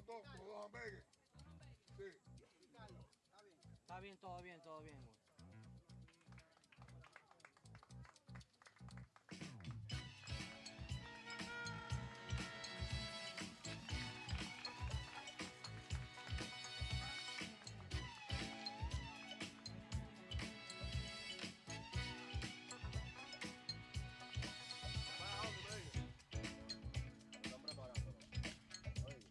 como dos hamburgues. Sí. Está bien, todo bien, todo bien. ¿Para dónde, me dice? Están preparándolo. Oye.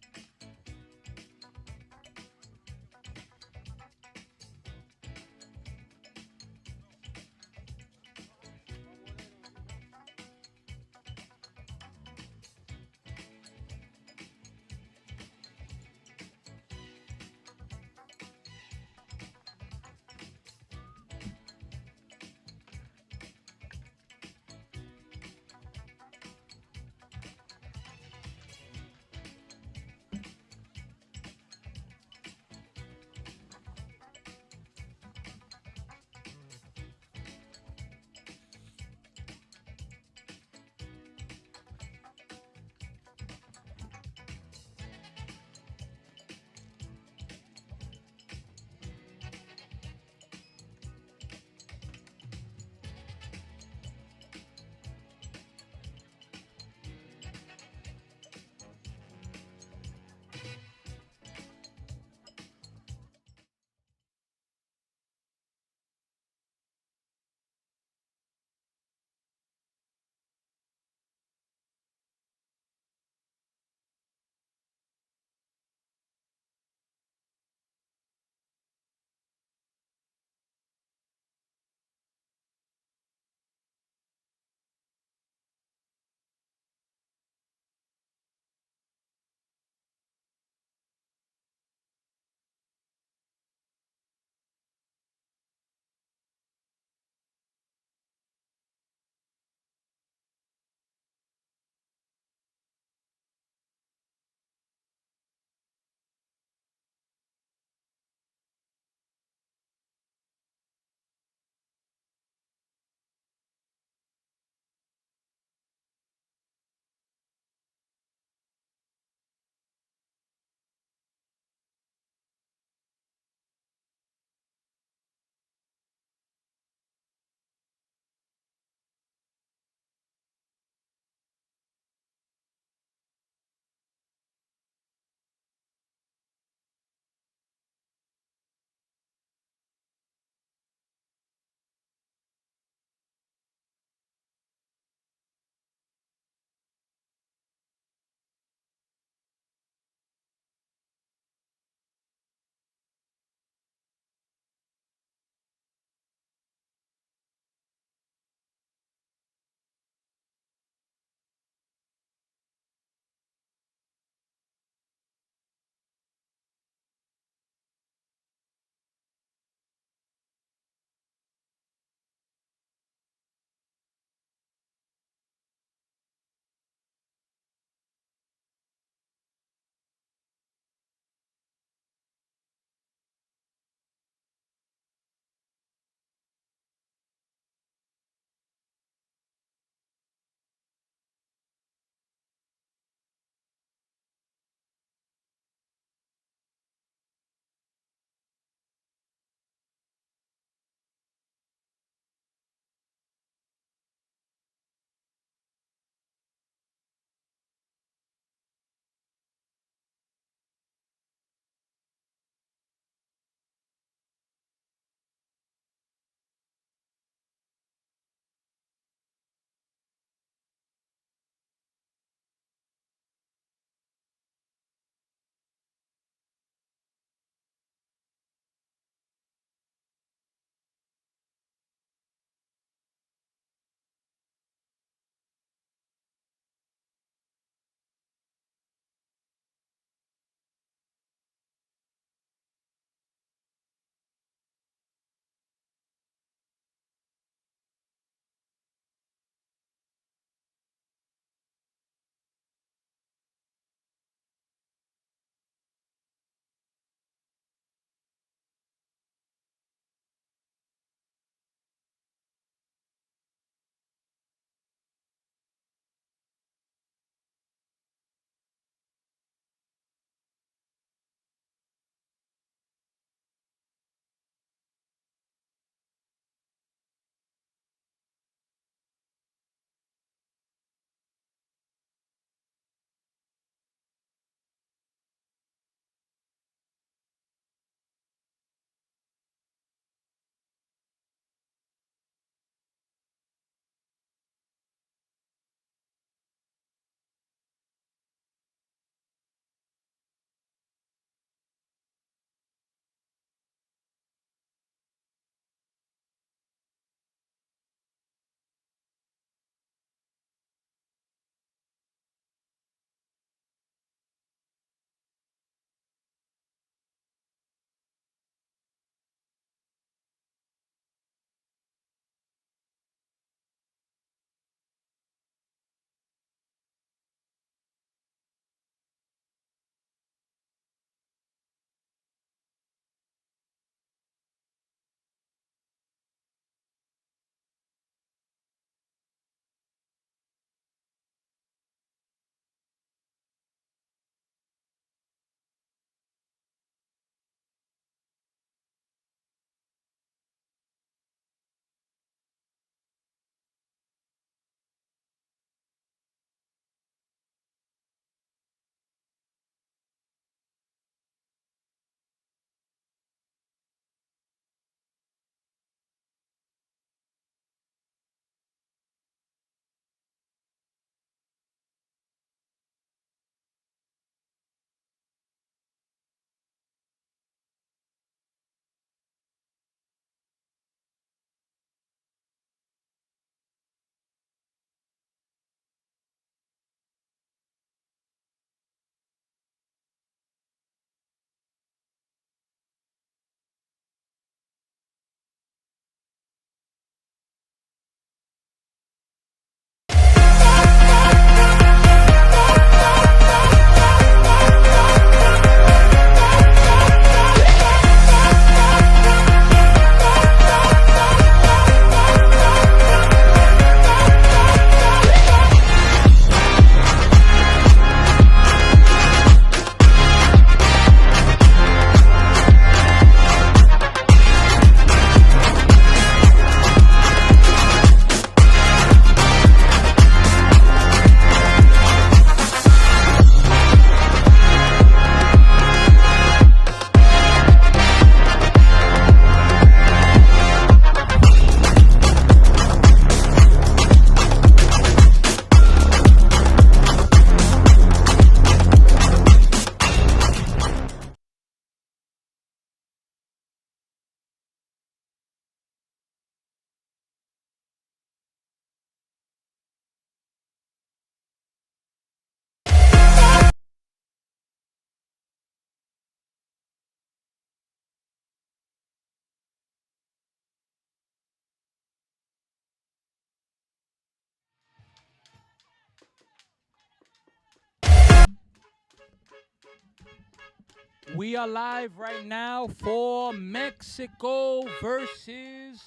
We are live right now for Mexico versus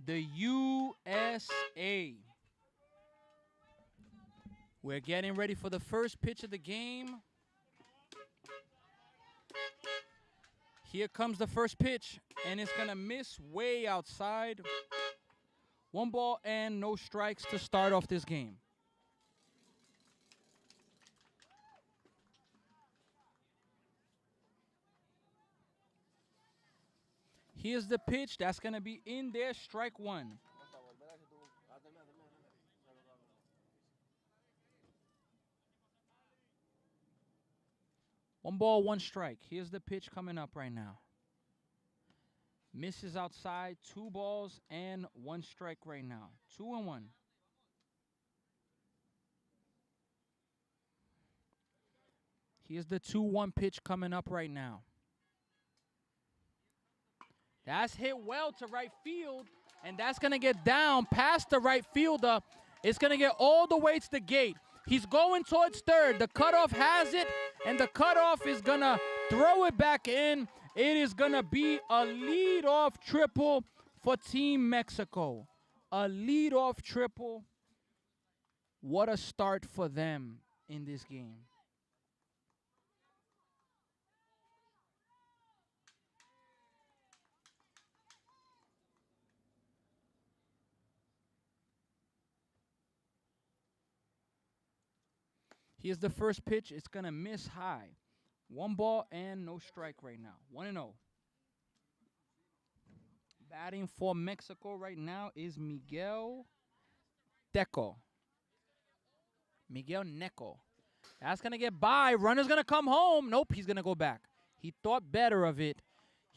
the USA. We're getting ready for the first pitch of the game. Here comes the first pitch, and it's going to miss way outside. 1 ball and no strikes to start off this game. Here's the pitch. That's going to be in there, strike 1. 1 ball, 1 strike. Here's the pitch coming up right now. Misses outside, 2 balls and 1 strike right now. 2-1. Here's the 2-1 pitch coming up right now. That's hit well to right field, and that's going to get down past the right fielder. It's going to get all the way to the gate. He's going towards third. The cutoff has it, and the cutoff is going to throw it back in. It is going to be a leadoff triple for Team Mexico. A leadoff triple. What a start for them in this game. Here's the first pitch. It's going to miss high. 1 ball and no strike right now. 1-0. Batting for Mexico right now is Miguel Teco. Miguel Neco. That's going to get by. Runner's going to come home. Nope, he's going to go back. He thought better of it.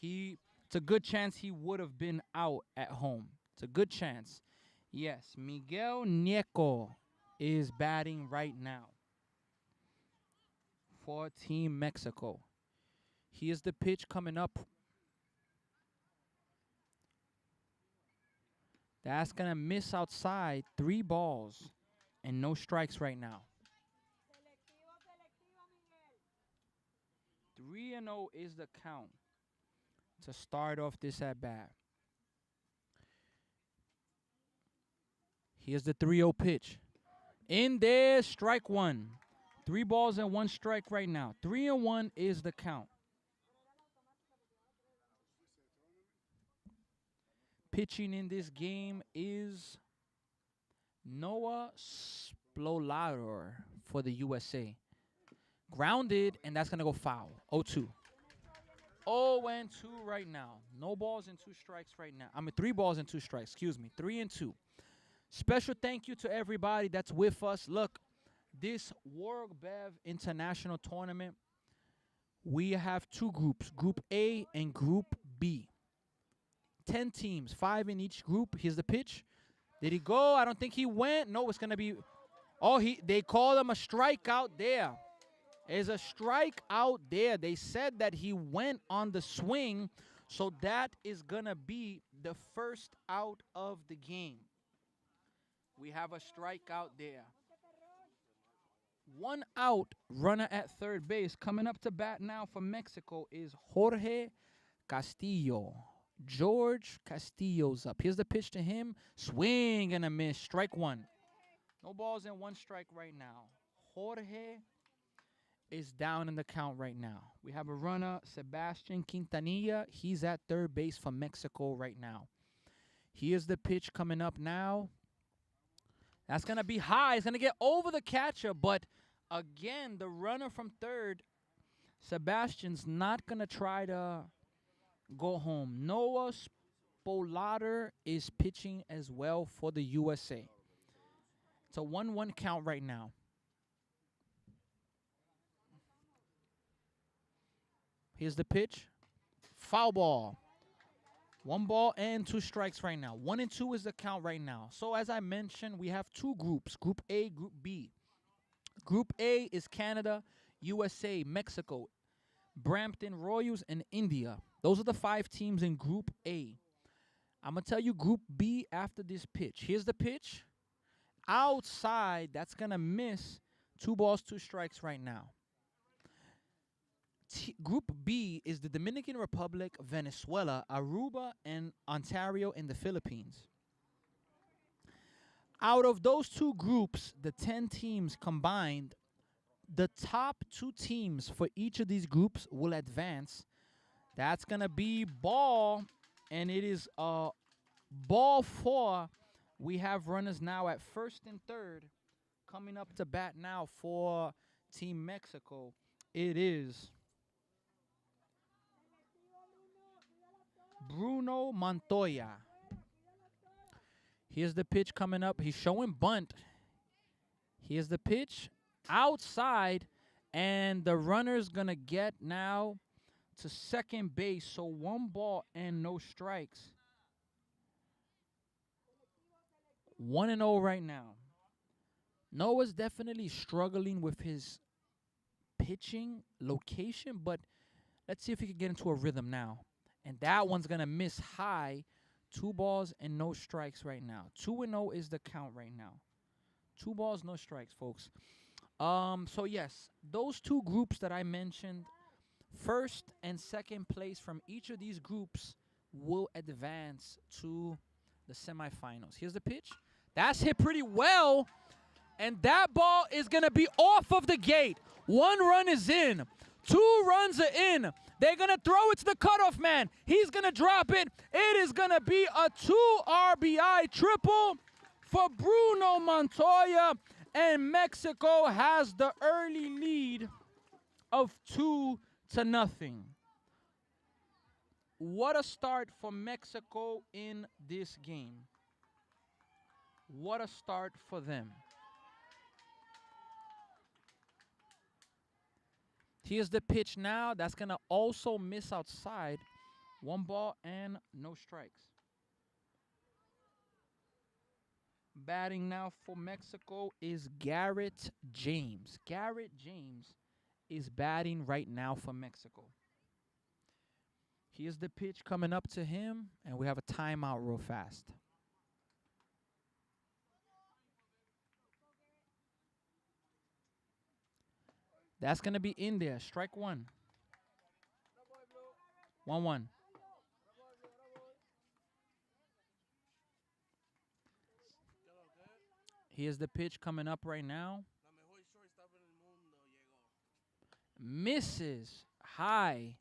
It's a good chance he would have been out at home. It's a good chance. Yes, Miguel Neco is batting right now for Team Mexico. Here's the pitch coming up. That's going to miss outside. 3 balls and no strikes right now. 3-0 is the count to start off this at-bat. Here's the 3-0 pitch. In there, strike 1. 3 balls and 1 strike right now. 3-1 is the count. Pitching in this game is Noah Splolador for the USA. Grounded, and that's going to go foul. 0-2. 0-2 right now. No balls and 2 strikes right now. 3 balls and 2 strikes. Excuse me. 3-2. Special thank you to everybody that's with us. Look, this World Bev International Tournament, we have 2 groups, Group A and Group B. 10 teams, 5 in each group. Here's the pitch. Did he go? I don't think he went. No, it's going to be... Oh, they called him a strikeout there. There's a strikeout there. They said that he went on the swing, so that is going to be the first out of the game. We have a strikeout there. 1 out, runner at third base. Coming up to bat now for Mexico is Jorge Castillo. George Castillo's up. Here's the pitch to him. Swing and a miss. Strike 1. No balls and 1 strike right now. Jorge is down in the count right now. We have a runner, Sebastian Quintanilla. He's at third base for Mexico right now. Here's the pitch coming up now. That's going to be high. It's going to get over the catcher, but again, the runner from third, Sebastian's not going to try to go home. Noah Spolater is pitching as well for the USA. It's a 1-1 count right now. Here's the pitch. Foul ball. 1 ball and 2 strikes right now. 1-2 is the count right now. So as I mentioned, we have 2 groups, Group A, Group B. Group A is Canada, USA, Mexico, Brampton Royals, and India. Those are the 5 teams in Group A. I'm going to tell you Group B after this pitch. Here's the pitch. Outside, that's going to miss. 2 balls, 2 strikes right now. Group B is the Dominican Republic, Venezuela, Aruba, and Ontario in the Philippines. Out of those two groups, the 10 teams combined, the top two teams for each of these groups will advance. That's going to be ball, and it is ball 4. We have runners now at first and third. Coming up to bat now for Team Mexico, it is Bruno Montoya. Here's the pitch coming up. He's showing bunt. Here's the pitch outside, and the runner's going to get now to second base. So 1 ball and no strikes. 1-0 right now. Noah's definitely struggling with his pitching location, but let's see if he can get into a rhythm now. And that one's going to miss high. 2 balls and no strikes right now. 2-0 is the count right now. 2 balls, no strikes, folks. So, yes, those two groups that I mentioned, first and second place from each of these groups will advance to the semifinals. Here's the pitch. That's hit pretty well. And that ball is going to be off of the gate. 1 run is in. 2 runs are in. They're going to throw it to the cutoff man. He's going to drop it. It is going to be a 2 RBI triple for Bruno Montoya. And Mexico has the early lead of 2-0. What a start for Mexico in this game. What a start for them. Here's the pitch now. That's going to also miss outside. 1 ball and no strikes. Batting now for Mexico is Garrett James. Garrett James is batting right now for Mexico. Here's the pitch coming up to him, and we have a timeout real fast. That's going to be in there. Strike 1. 1-1. Here's the pitch coming up right now. Misses high.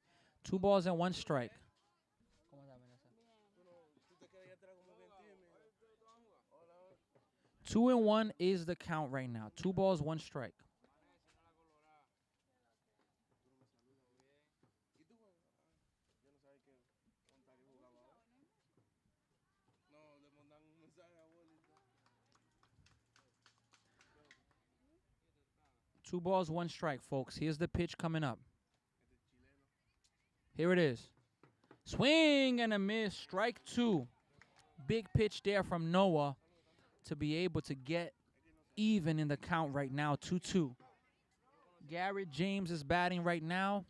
2 balls and 1 strike. 2-1 is the count right now. 2 balls, 1 strike. Two balls, 1 strike, folks. Here's the pitch coming up. Here it is. Swing and a miss. Strike 2. Big pitch there from Noah to be able to get even in the count right now. 2-2. Garrett James is batting right now.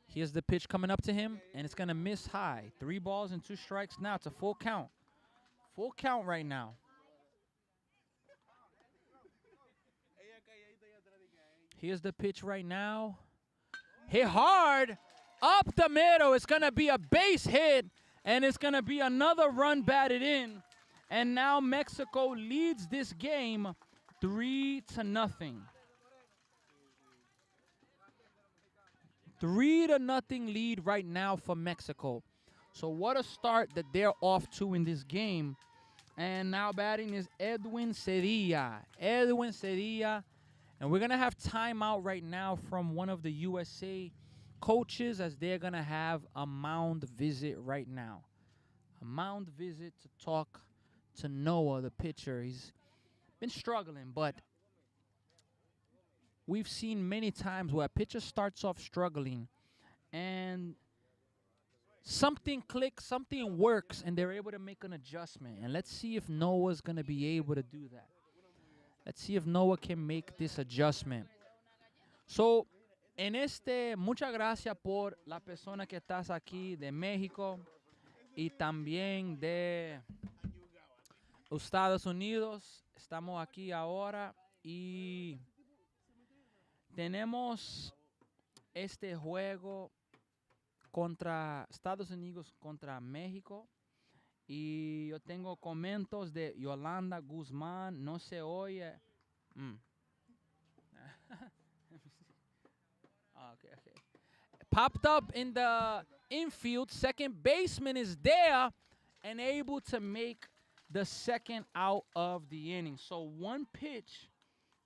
Here's the pitch coming up to him, and it's going to miss high. 3 balls and 2 strikes now. It's a full count. Full count right now. Here's the pitch right now. Hit hard. Up the middle. It's going to be a base hit, and it's going to be another run batted in. And now Mexico leads this game 3-0. 3-0 lead right now for Mexico. So what a start that they're off to in this game. And now batting is Edwin Cedilla. Edwin Cedilla. And we're going to have timeout right now from one of the USA coaches as they're going to have a mound visit right now. A mound visit to talk to Noah, the pitcher. He's been struggling, but we've seen many times where a pitcher starts off struggling and something clicks, something works, and they're able to make an adjustment. And let's see if Noah's going to be able to do that. Let's see if Noah can make this adjustment. So, muchas gracias por la persona que estás aquí de México y también de Estados Unidos. Estamos aquí ahora y Tenemos este juego contra Estados Unidos contra México. Y yo tengo comentos de Yolanda Guzmán. No se oye. Mm. Okay. Popped up in the infield. Second baseman is there and able to make the second out of the inning. So one pitch,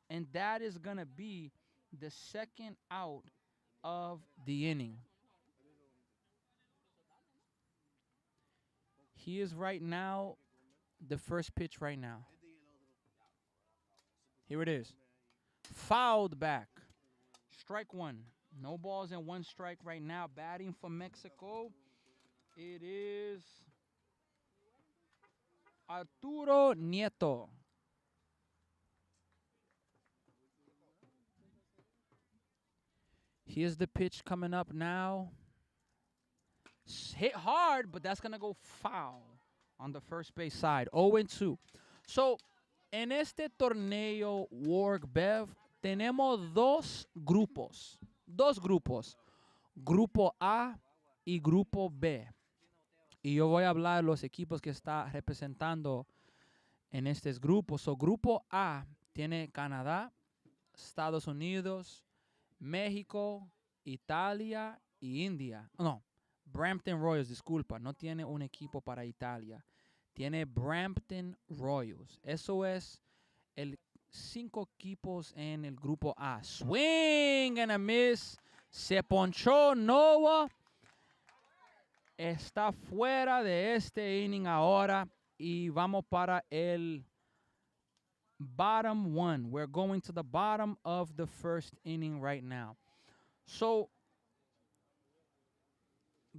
and that is going to be the second out of the inning. He is right now the first pitch right now. Here it is. Fouled back. Strike one. No balls and one strike right now. Batting for Mexico. It is Arturo Nieto. Here's the pitch coming up now. Hit hard, but that's going to go foul on the first base side. 0-2. So, en este torneo World Bev, tenemos dos grupos. Dos grupos. Grupo A y Grupo B. Y yo voy a hablar de los equipos que está representando en estos grupos. So, Grupo A tiene Canadá, Estados Unidos, México, Italia y India. No, Brampton Royals, disculpa, no tiene un equipo para Italia. Tiene Brampton Royals. Eso es el 5 equipos en el grupo A. Swing and a miss. Se ponchó Noah. Está fuera de este inning ahora. Y vamos para el bottom one. We're going to the bottom of the first inning right now. So,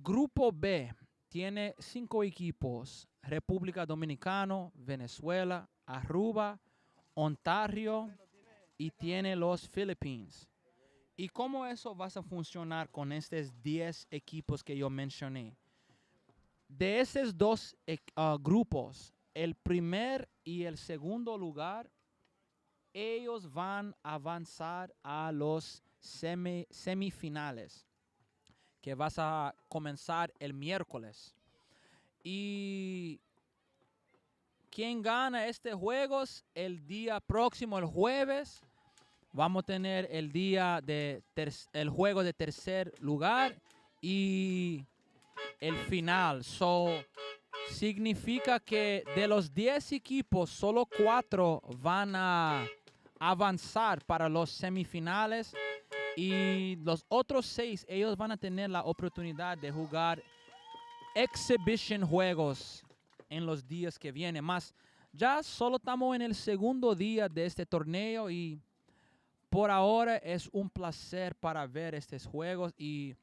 Grupo B tiene 5 equipos. República Dominicana, Venezuela, Aruba, Ontario y tiene los Philippines. ¿Y cómo eso va a funcionar con estos 10 equipos que yo mencioné? De esos dos grupos, el primer y el segundo lugar, ellos van a avanzar a los semifinales, que vas a comenzar el miércoles. Y quien gana este juegos el día próximo, el jueves, vamos a tener el día de el juego de tercer lugar y el final. So, significa que de los 10 equipos, solo 4 van a avanzar para los semifinales. Y los otros 6, ellos van a tener la oportunidad de jugar exhibition juegos en los días que vienen. Más, ya solo estamos en el segundo día de este torneo y por ahora es un placer para ver estos juegos y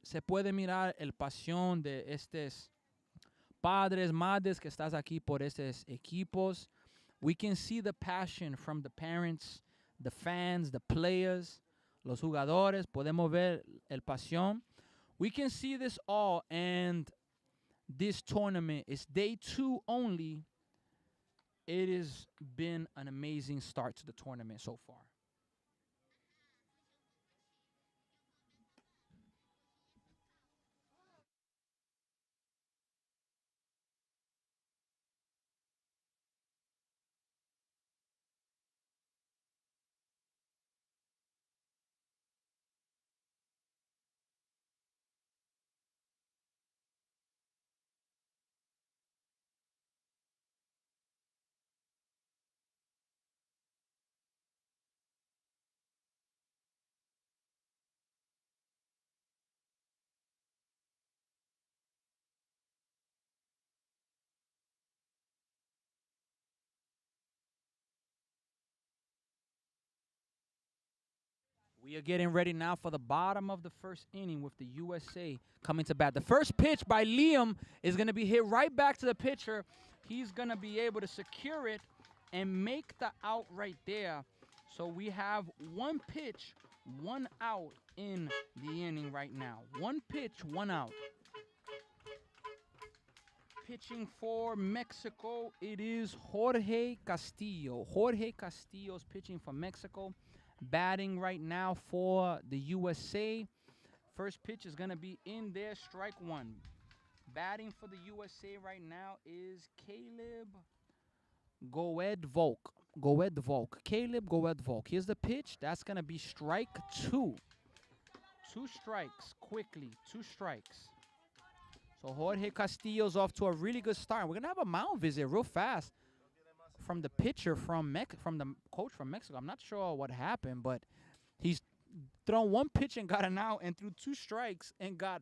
se puede mirar el pasión de estos padres, madres que estás aquí por estos equipos. We can see the passion from the parents, the fans, the players, los jugadores. Podemos ver el pasión. We can see this all, and this tournament is day 2 only. It has been an amazing start to the tournament so far. We are getting ready now for the bottom of the first inning with the USA coming to bat. The first pitch by Liam is going to be hit right back to the pitcher. He's going to be able to secure it and make the out right there. So we have one pitch, one out in the inning right now. One pitch, one out. Pitching for Mexico, it is Jorge Castillo. Jorge Castillo's pitching for Mexico. batting right now for the USA. First pitch is going to be in there, strike one. Batting for the USA right now is Caleb Goedvolk. Caleb Goedvolk. Here's the pitch. That's going to be strike two. Two strikes quickly. Two strikes. So Jorge Castillo's off to a really good start. We're going to have a mound visit real fast from the pitcher from the coach from Mexico. I'm not sure what happened, but he's thrown one pitch and got an out and threw two strikes and got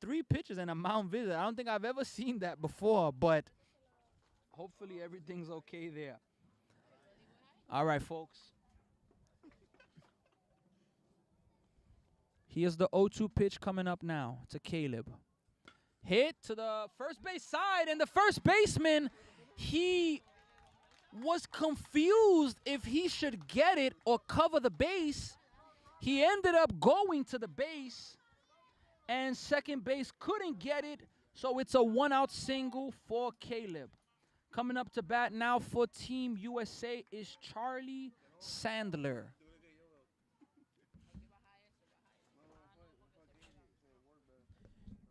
three pitches and a mound visit. I don't think I've ever seen that before, but hopefully everything's okay there. All right, folks. Here's the 0-2 pitch coming up now to Caleb. Hit to the first base side, and the first baseman, he was confused if he should get it or cover the base. He ended up going to the base, and second base couldn't get it, so it's a one-out single for Caleb. Coming up to bat now for Team USA is Charlie Sandler.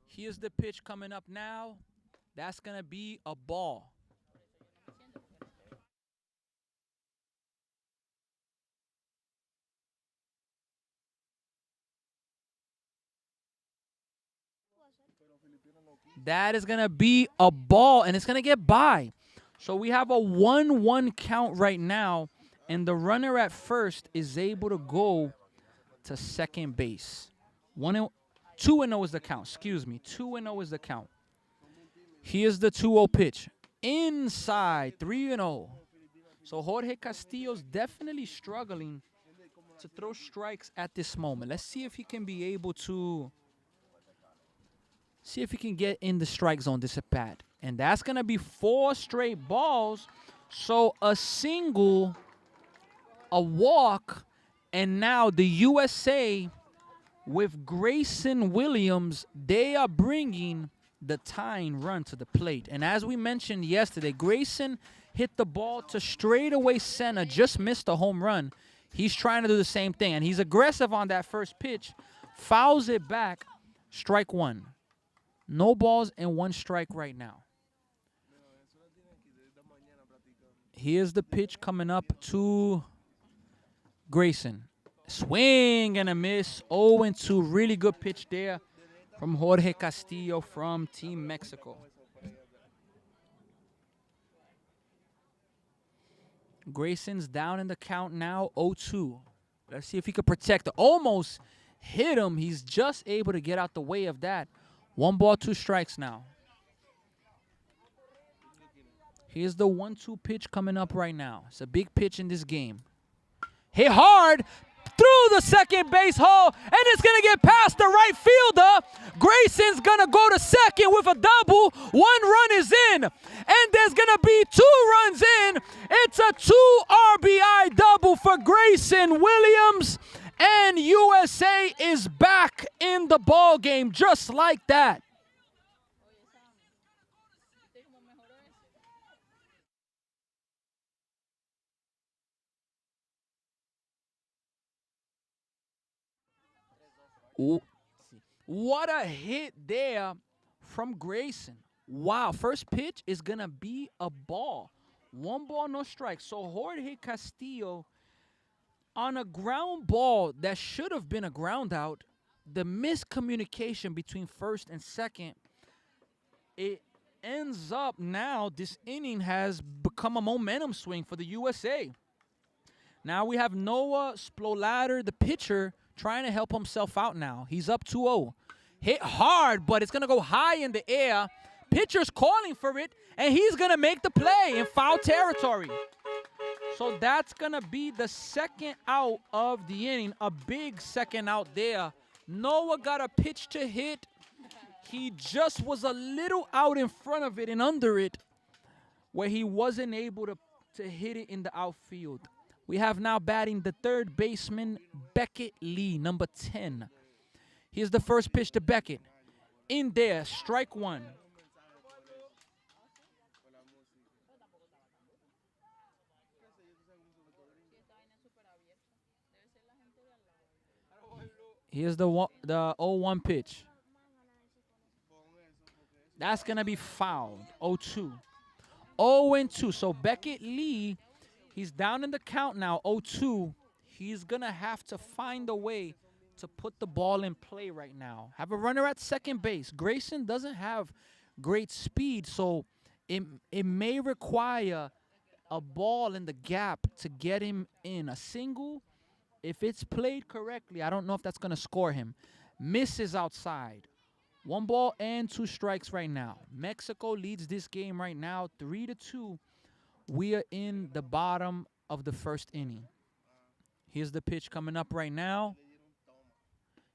Here's the pitch coming up now. That's going to be a ball. That is going to be a ball, and it's going to get by. So we have a 1-1 count right now, and the runner at first is able to go to second base. 2-0 is the count. Excuse me. 2-0 is the count. Here's the 2-0 pitch. Inside, 3-0. So Jorge Castillo's definitely struggling to throw strikes at this moment. Let's see if he can be able to see if he can get in the strike zone this at bat. And that's going to be 4 straight balls. So a single, a walk, and now the USA with Grayson Williams, they are bringing the tying run to the plate. And as we mentioned yesterday, Grayson hit the ball to straightaway center, just missed a home run. He's trying to do the same thing, and he's aggressive on that first pitch, fouls it back, strike one. No balls and 1 strike right now. Here's the pitch coming up to Grayson. Swing and a miss. 0-2. Really good pitch there from Jorge Castillo from Team Mexico. Grayson's down in the count now, 0-2. Let's see if he could protect it. Almost hit him. He's just able to get out the way of that. 1 ball, 2 strikes now. Here's the 1-2 pitch coming up right now. It's a big pitch in this game. Hit hard through the second base hole, and it's going to get past the right fielder. Grayson's going to go to second with a double. 1 run is in, and there's going to be 2 runs in. It's a 2 RBI double for Grayson Williams, and USA is back in the ball game just like that. What a hit there from Grayson. Wow, first pitch is going to be a ball. 1 ball, no strikes. So Jorge Castillo on a ground ball that should have been a ground out, the miscommunication between first and second, it ends up now this inning has become a momentum swing for the USA. Now we have Noah Splolader, the pitcher, trying to help himself out now. He's up 2-0. Hit hard, but it's going to go high in the air. Pitcher's calling for it, and he's going to make the play in foul territory. So that's going to be the second out of the inning, a big second out there. Noah got a pitch to hit. He just was a little out in front of it and under it where he wasn't able to hit it in the outfield. We have now batting the third baseman, Beckett Lee, number 10. Here's the first pitch to Beckett. In there, strike 1. Here's the 0-1 pitch. That's going to be fouled. 0-2. 0-2. So Beckett Lee, he's down in the count now. 0-2. He's going to have to find a way to put the ball in play right now. Have a runner at second base. Grayson doesn't have great speed, so it may require a ball in the gap to get him in. A single, if it's played correctly, I don't know if that's going to score him. Misses outside. 1 ball and 2 strikes right now. Mexico leads this game right now 3-2. We are in the bottom of the first inning. Here's the pitch coming up right now.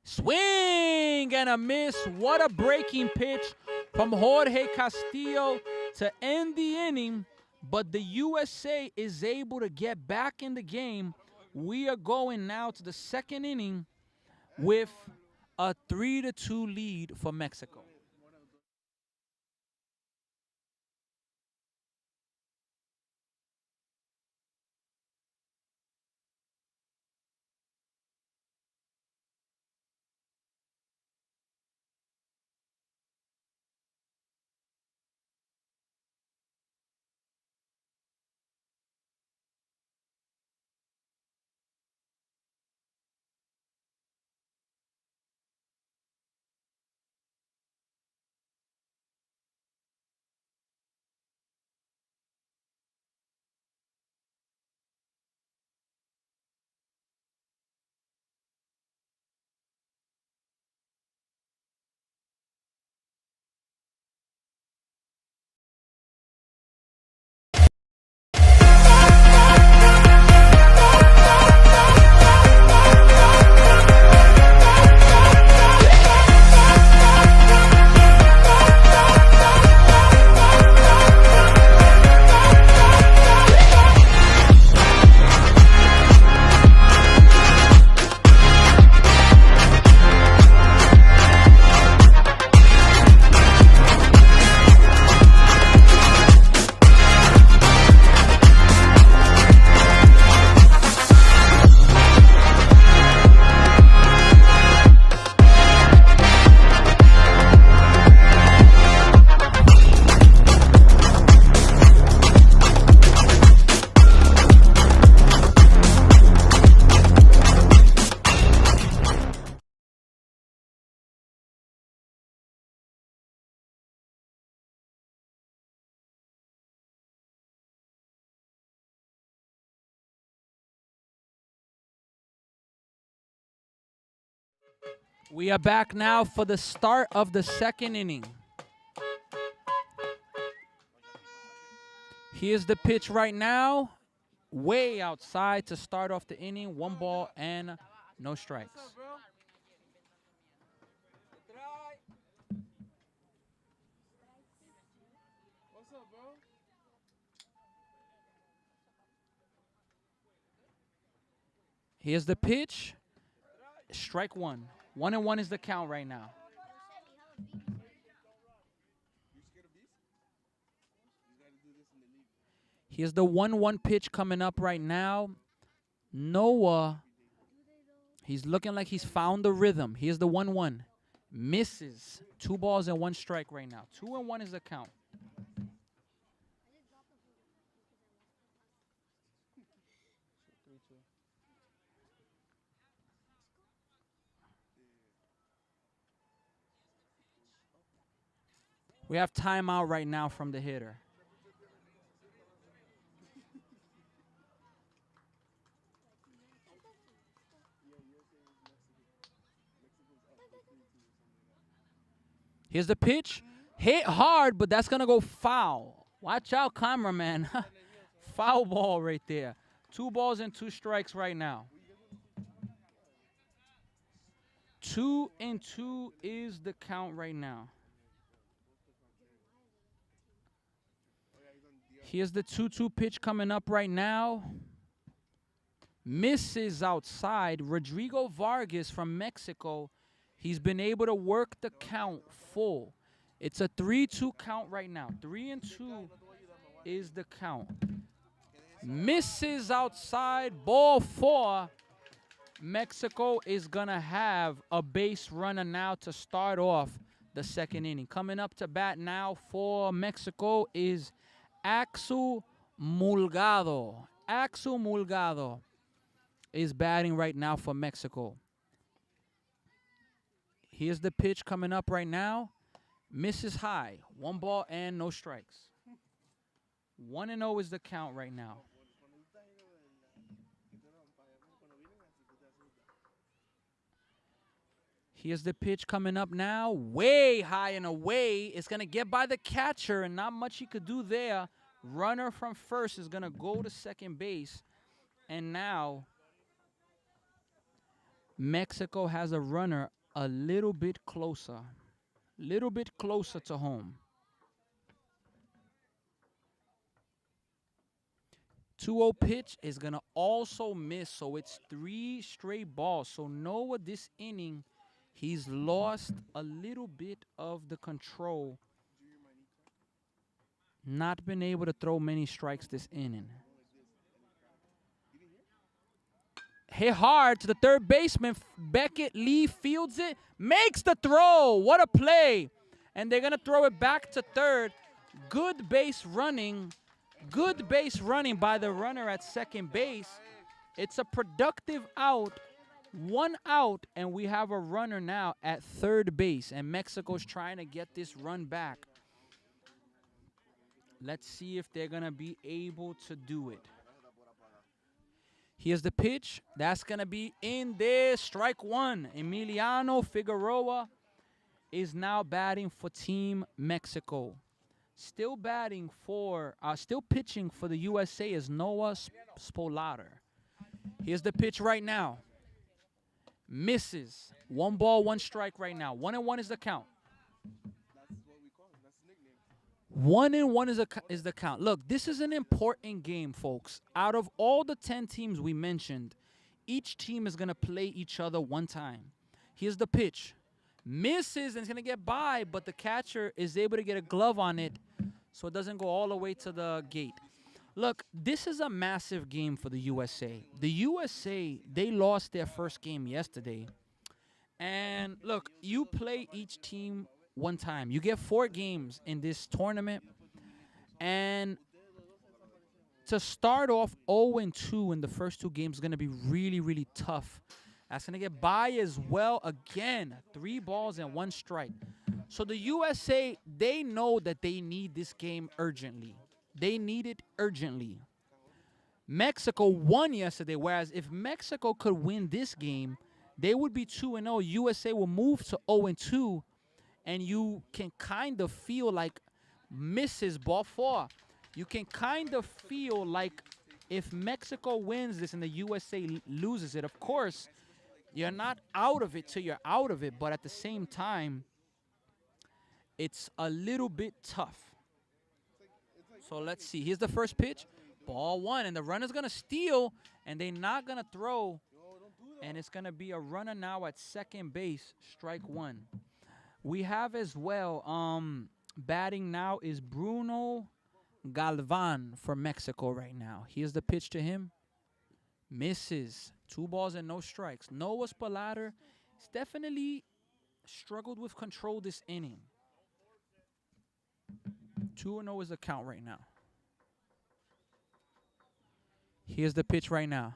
Swing and a miss. What a breaking pitch from Jorge Castillo to end the inning. But the USA is able to get back in the game. We are going now to the second inning with a 3-2 lead for Mexico. We are back now for the start of the second inning. Here's the pitch right now. Way outside to start off the inning. 1 ball and no strikes. Here's the pitch. Strike 1. 1-1 is the count right now. Here's the 1-1 pitch coming up right now. Noah, he's looking like he's found the rhythm. Here's the 1-1. Misses. 2 balls and 1 strike right now. 2-1 is the count. We have timeout right now from the hitter. Here's the pitch. Hit hard, but that's going to go foul. Watch out, cameraman. Foul ball right there. 2 balls and 2 strikes right now. 2-2 is the count right now. Here's the 2-2 pitch coming up right now. Misses outside. Rodrigo Vargas from Mexico. He's been able to work the count full. It's a 3-2 count right now. 3-2 is the count. Misses outside. Ball 4. Mexico is going to have a base runner now to start off the second inning. Coming up to bat now for Mexico is Axel Mulgado. Axel Mulgado is batting right now for Mexico. Here's the pitch coming up right now. Misses high. 1 ball and no strikes. 1-0 is the count right now. Here's the pitch coming up now. Way high and away. It's going to get by the catcher, and not much he could do there. Runner from first is going to go to second base. And now Mexico has a runner a little bit closer. Little bit closer to home. 2-0 pitch is going to also miss, so it's 3 straight balls. So Noah this inning, he's lost a little bit of the control. Not been able to throw many strikes this inning. Hit hard to the third baseman. Beckett Lee fields it, makes the throw. What a play. And they're going to throw it back to third. Good base running. Good base running by the runner at second base. It's a productive out. 1 out, and we have a runner now at third base. And Mexico's trying to get this run back. Let's see if they're going to be able to do it. Here's the pitch. That's going to be in there. Strike 1. Emiliano Figueroa is now batting for Team Mexico. Still batting for, still pitching for the USA is Noah Spolater. Here's the pitch right now. Misses. 1 ball, 1 strike right now. 1-1 is the count. 1-1 is the count. Look, this is an important game, folks. Out of all the 10 teams we mentioned, each team is going to play each other 1 time. Here's the pitch. Misses, and it's going to get by, but the catcher is able to get a glove on it so it doesn't go all the way to the gate. Look, this is a massive game for the USA. The USA, they lost their first game yesterday. And look, you play each team 1 time. You get 4 games in this tournament. And to start off 0-2 in the first 2 games is going to be really, really tough. That's going to get by as well. Again, 3 balls and 1 strike. So the USA, they know that they need this game urgently. They need it urgently. Mexico won yesterday, whereas if Mexico could win this game, they would be 2-0. USA will move to 0-2, and you can kind of feel like misses ball 4. You can kind of feel like if Mexico wins this and the USA loses it, of course, you're not out of it till you're out of it, but at the same time, it's a little bit tough. So let's see. Here's the first pitch. Ball 1, and the runner's going to steal, and they're not going to throw, and it's going to be a runner now at second base, strike 1. We have as well, batting now is Bruno Galvan for Mexico right now. Here's the pitch to him. Misses. 2 balls and no strikes. Noah Spolater has definitely struggled with control this inning. 2-0 is the count right now. Here's the pitch right now.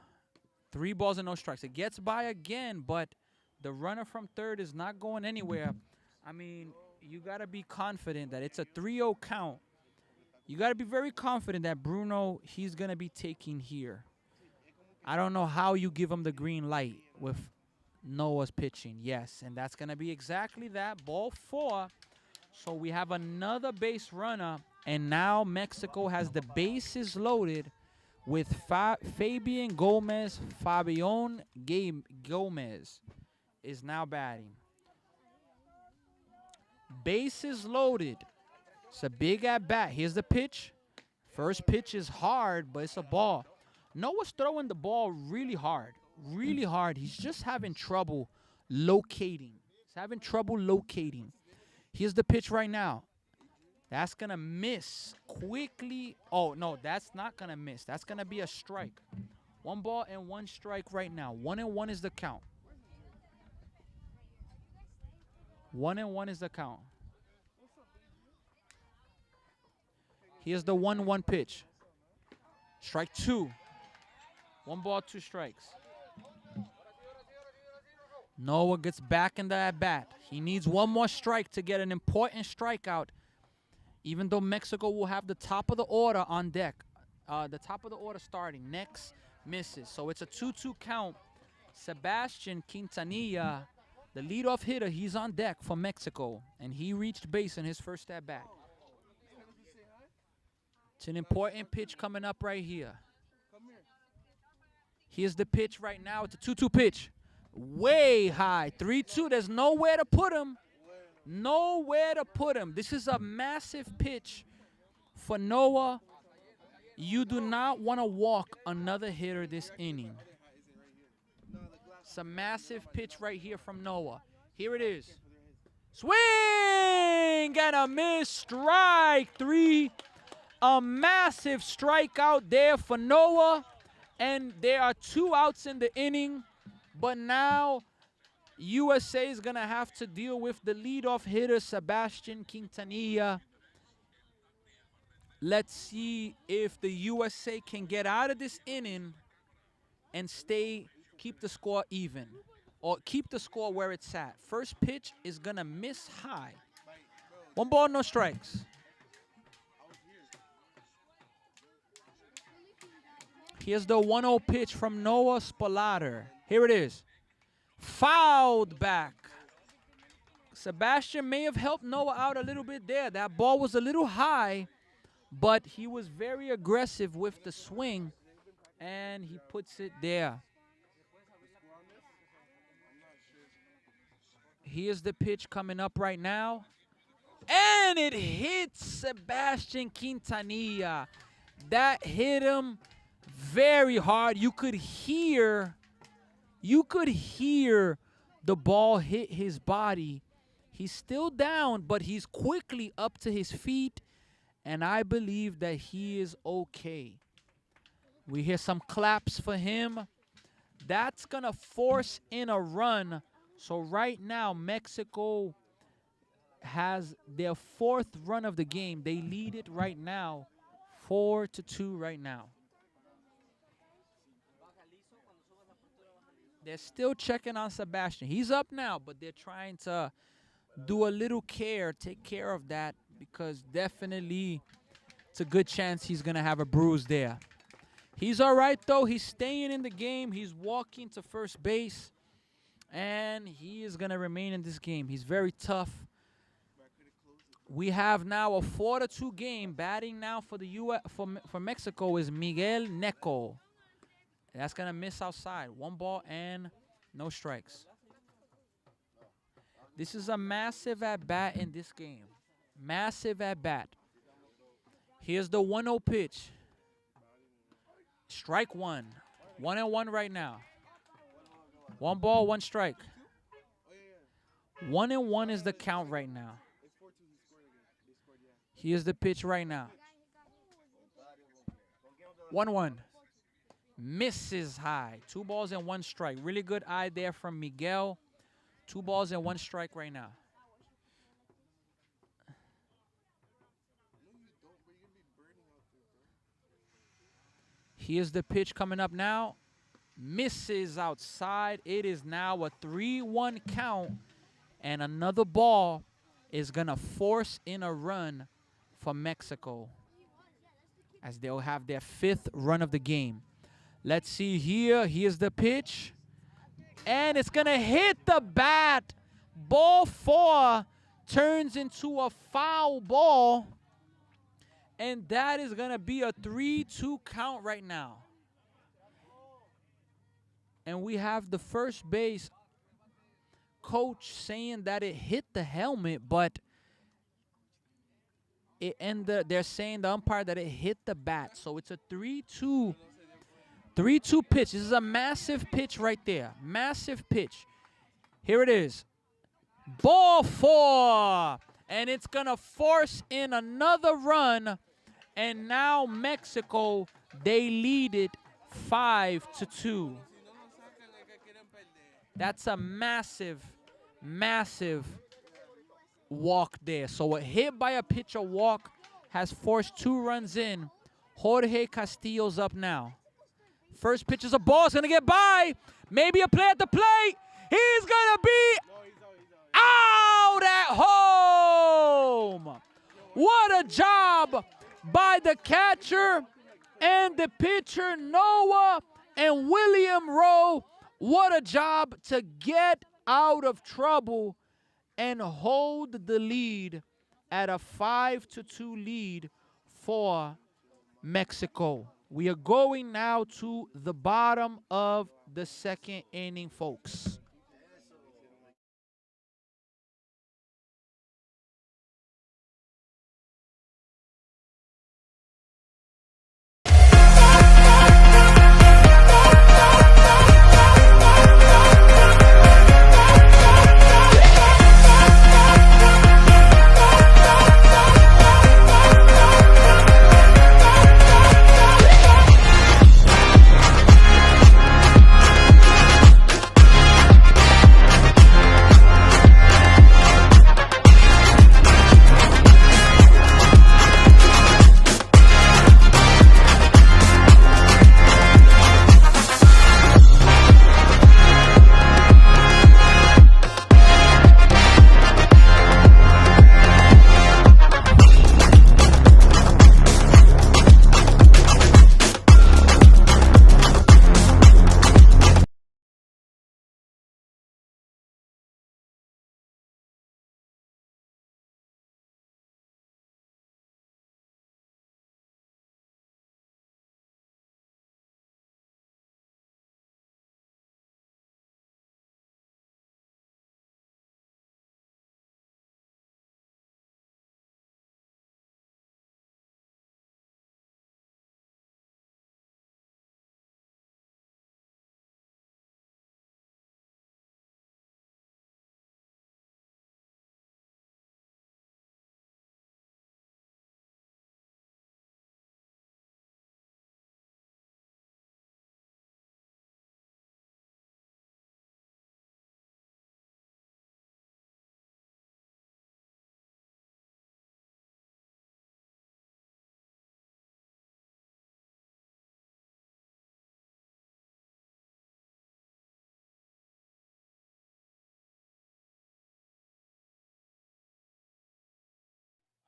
3 balls and no strikes. It gets by again, but the runner from third is not going anywhere. I mean, you got to be confident that it's a 3-0 count. You got to be very confident that Bruno, he's going to be taking here. I don't know how you give him the green light with Noah's pitching. Yes, and that's going to be exactly that. Ball 4. So we have another base runner, and now Mexico has the bases loaded with Fabian Gomez. Fabian Gomez is now batting. Bases loaded. It's a big at-bat. Here's the pitch. First pitch is hard, but it's a ball. Noah's throwing the ball really hard. Really hard. He's just having trouble locating. He's having trouble locating. Here's the pitch right now. That's going to miss quickly. Oh, no, that's not going to miss. That's going to be a strike. One ball and one strike right now. 1-1 is the count. 1-1 is the count. Here's the 1-1 pitch. Strike 2. One ball, 2 strikes. Noah gets back in the at-bat. He needs one more strike to get an important strikeout, even though Mexico will have the top of the order on deck. The top of the order starting. Next misses. So it's a 2-2 count. Sebastian Quintanilla, the leadoff hitter, he's on deck for Mexico, and he reached base in his first at-bat. It's an important pitch coming up right here. Here's the pitch right now. It's a 2-2 pitch. Way high. 3-2. There's nowhere to put him. Nowhere to put him. This is a massive pitch for Noah. You do not want to walk another hitter this inning. It's a massive pitch right here from Noah. Here it is. Swing and a miss. Strike 3. A massive strikeout there for Noah. And there are 2 outs in the inning. But now USA is going to have to deal with the leadoff hitter, Sebastian Quintanilla. Let's see if the USA can get out of this inning and keep the score even, or keep the score where it's at. First pitch is going to miss high. 1 ball, no strikes. Here's the 1-0 pitch from Noah Spolater. Here it is. Fouled back. Sebastian may have helped Noah out a little bit there. That ball was a little high, but he was very aggressive with the swing, and he puts it there. Here's the pitch coming up right now. And it hits Sebastian Quintanilla. That hit him very hard. You could hear the ball hit his body. He's still down, but he's quickly up to his feet, and I believe that he is okay. We hear some claps for him. That's going to force in a run. So right now, Mexico has their 4th run of the game. They lead it right now, 4-2 right now. They're still checking on Sebastian. He's up now, but they're trying to do a little take care of that, because definitely it's a good chance he's going to have a bruise there. He's all right, though. He's staying in the game. He's walking to first base, and he is going to remain in this game. He's very tough. We have now a 4-2 game. Batting now for for Mexico is Miguel Neco. That's going to miss outside. 1 ball and no strikes. This is a massive at-bat in this game. Massive at-bat. Here's the 1-0 pitch. Strike 1. 1-1 right now. 1 ball, 1 strike. 1-1 is the count right now. Here's the pitch right now. 1-1. Misses high. 2 balls and 1 strike. Really good eye there from Miguel. 2 balls and 1 strike right now. Here's the pitch coming up now. Misses outside. It is now a 3-1 count. And another ball is going to force in a run for Mexico, as they'll have their 5th run of the game. Let's see here. Here's the pitch. And it's going to hit the bat. Ball 4 turns into a foul ball. And that is going to be a 3-2 count right now. And we have the first base coach saying that it hit the helmet, but they're saying, the umpire, that it hit the bat. So it's a 3-2 pitch. This is a massive pitch right there. Massive pitch. Here it is. Ball 4. And it's going to force in another run. And now Mexico, they lead it 5-2. That's a massive, massive walk there. So a hit by a pitcher walk has forced 2 runs in. Jorge Castillo's up now. First pitch is a ball. It's going to get by. Maybe a play at the plate. He's going to be out at home. What a job by the catcher and the pitcher, Noah and William Rowe. What a job to get out of trouble and hold the lead at a 5-2 lead for Mexico. We are going now to the bottom of the second inning, folks.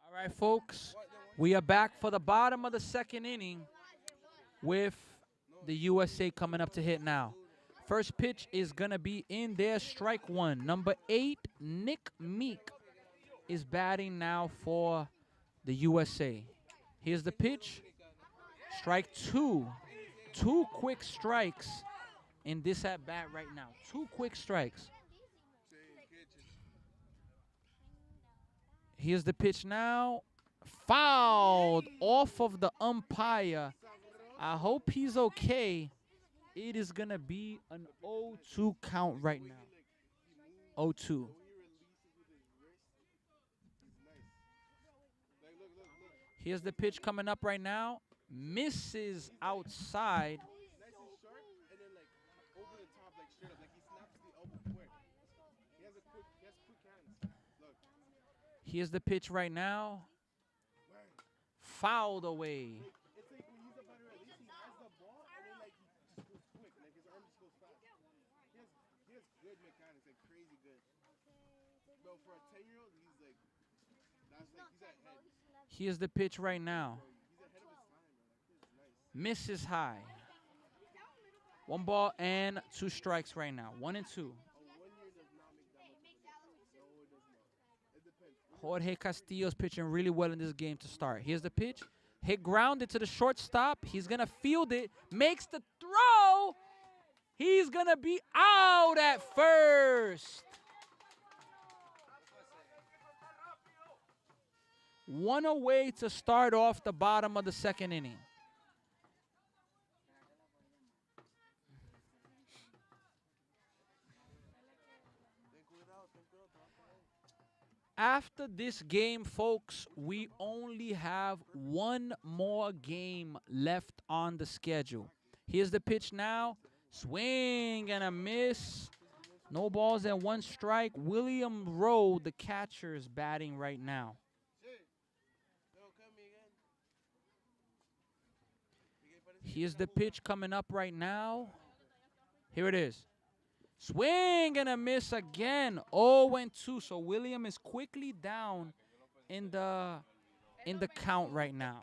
All right, folks, we are back for the bottom of the second inning with the USA coming up to hit now. First pitch is going to be in there, strike 1. Number 8, Nick Meek, is batting now for the USA. Here's the pitch, strike 2. 2 quick strikes in this at bat right now. 2 quick strikes. Here's the pitch now. Fouled off of the umpire. I hope he's okay. It is going to be an 0-2 count right now. 0-2. Here's the pitch coming up right now. Misses outside. Here's the pitch right now. Fouled away. Here's the pitch right now. Misses high. 1 ball and 2 strikes right now. 1-2. Jorge Castillo's pitching really well in this game to start. Here's the pitch. Hit grounded to the shortstop. He's going to field it. Makes the throw. He's going to be out at first. 1 away to start off the bottom of the second inning. After this game, folks, we only have 1 more game left on the schedule. Here's the pitch now. Swing and a miss. No balls and 1 strike. William Rowe, the catcher, is batting right now. Here's the pitch coming up right now. Here it is. Swing and a miss again. 0-2. So William is quickly down in the count right now.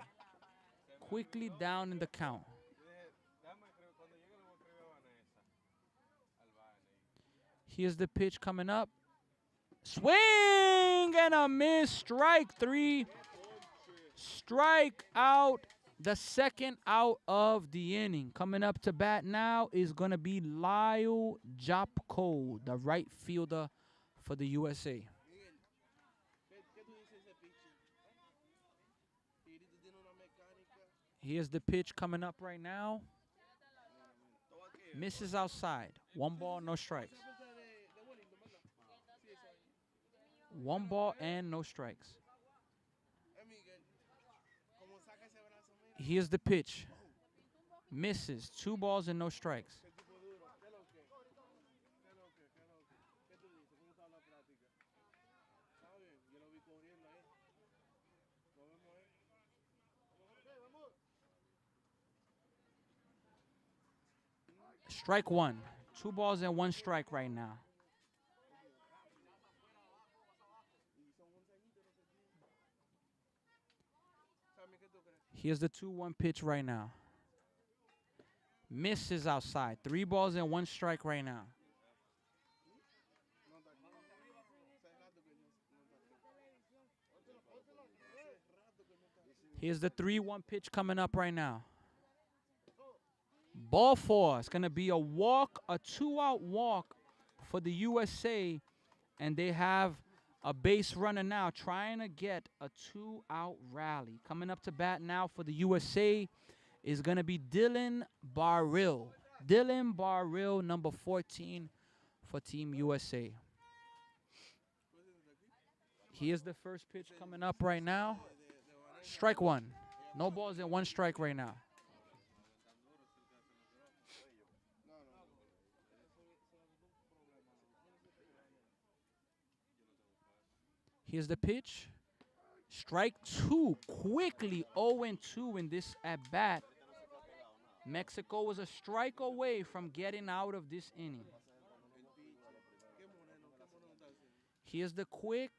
Quickly down in the count. Here's the pitch coming up. Swing and a miss. Strike 3. Strike out. The second out of the inning. Coming up to bat now is going to be Lyle Jopko, the right fielder for the USA. Here's the pitch coming up right now. Misses outside. 1 ball, no strikes. 1 ball and no strikes. Here's the pitch. Misses. 2 balls and no strikes. Strike 1. 2 balls and 1 strike right now. Here's the 2-1 pitch right now. Misses outside. 3 balls and 1 strike right now. Here's the 3-1 pitch coming up right now. Ball 4. It's going to be a walk, a 2-out walk for the USA. And they have a base runner now trying to get a 2-out rally. Coming up to bat now for the USA is going to be Dylan Barrill. Dylan Barrill, number 14 for Team USA. Here's the first pitch coming up right now. Strike 1. No balls and 1 strike right now. Here's the pitch. Strike 2. Quickly 0-2 in this at-bat. Mexico was a strike away from getting out of this inning. Here's the quick.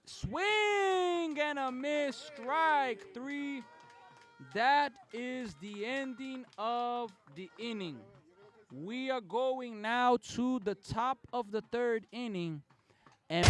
Swing and a miss. Strike 3. That is the ending of the inning. We are going now to the top of the 3rd inning. And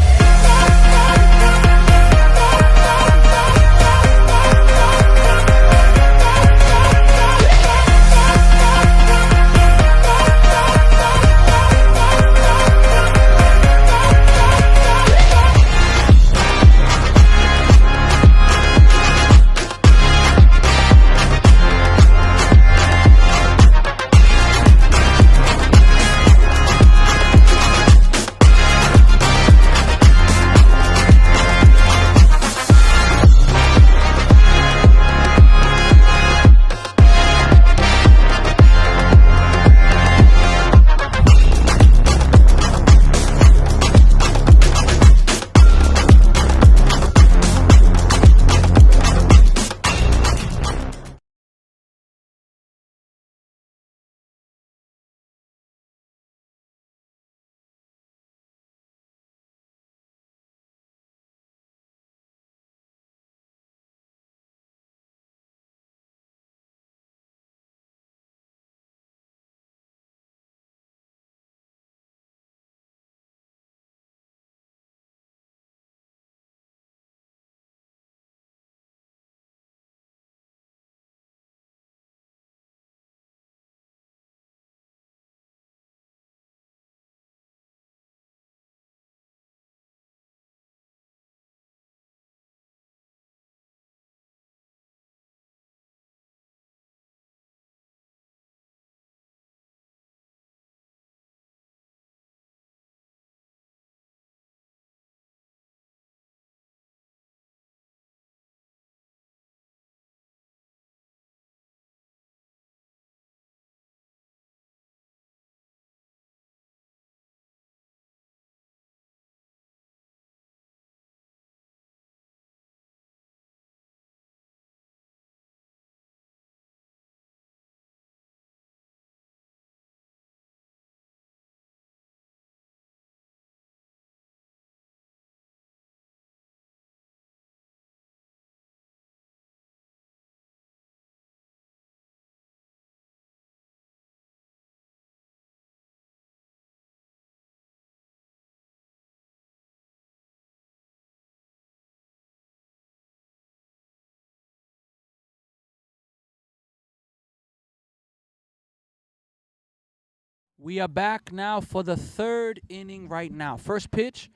We are back now for the third inning right now. First pitch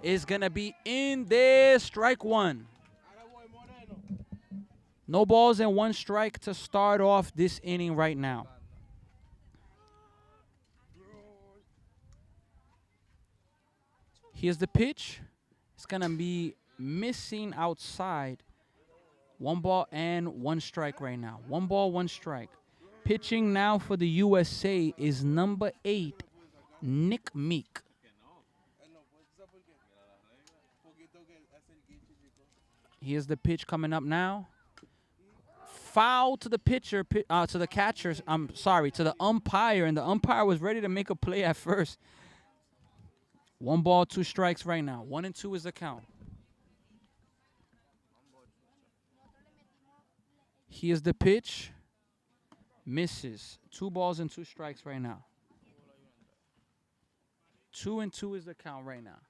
is going to be in there, strike one. No balls and one strike to start off this inning right now. Here's the pitch. It's going to be missing outside. 1 ball and 1 strike right now. 1 ball, 1 strike. Pitching now for the USA is number 8, Nick Meek. Here's the pitch coming up now. Foul to the pitcher, to the catcher. I'm sorry, to the umpire, and the umpire was ready to make a play at first. 1 ball, 2 strikes right now. 1 and 2 is the count. Here's the pitch. Misses. 2 balls and 2 strikes right now. 2 and 2 is the count right now.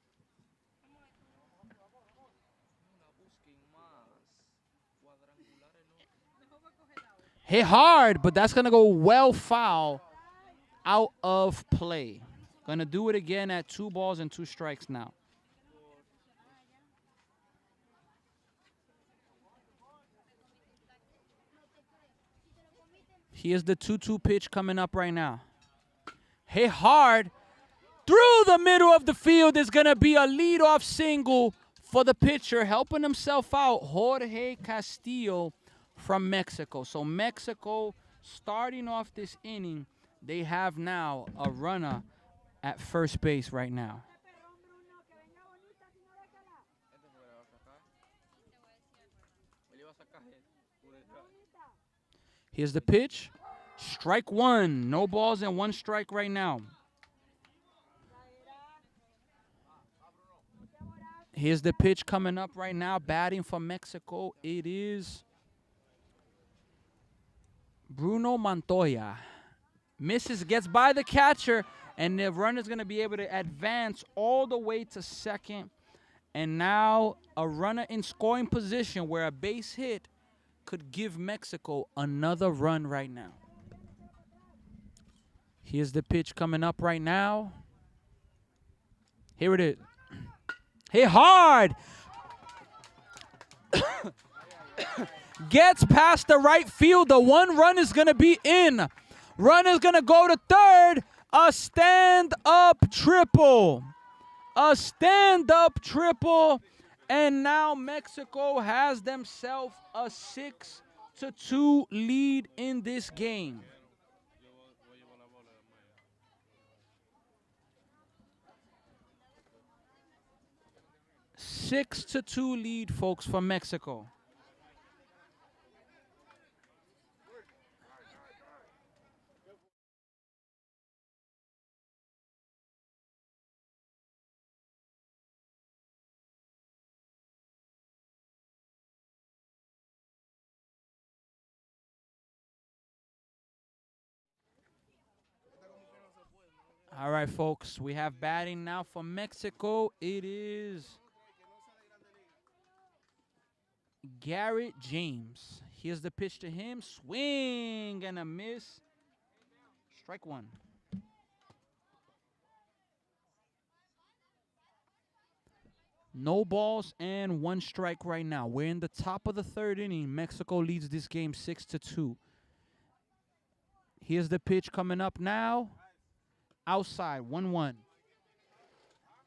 Hit hard, but that's going to go well foul, out of play. Going to do it again at 2 balls and 2 strikes now. Here's the 2-2 pitch coming up right now. Hit hard. Through the middle of the field is going to be a leadoff single for the pitcher, helping himself out, Jorge Castillo from Mexico. So Mexico, starting off this inning, they have now a runner at first base right now. Here's the pitch. Strike 1. No balls and 1 strike right now. Here's the pitch coming up right now. Batting for Mexico. It is Bruno Montoya. Misses, gets by the catcher, and the runner's going to be able to advance all the way to second. And now a runner in scoring position where a base hit could give Mexico another run right now. Here's the pitch coming up right now. Here it is. Hit hard. Gets past the right fielder. 1 run is going to be in. Runner's going to go to third. A stand-up triple. A stand-up triple. And now Mexico has themselves a 6-2 lead in this game. 6-2 lead, folks, for Mexico. All right, folks, we have batting now for Mexico. It is Garrett James. Here's the pitch to him. Swing and a miss. Strike 1. No balls and 1 strike right now. We're in the top of the 3rd inning. Mexico leads this game 6-2. Here's the pitch coming up now. Outside, 1-1.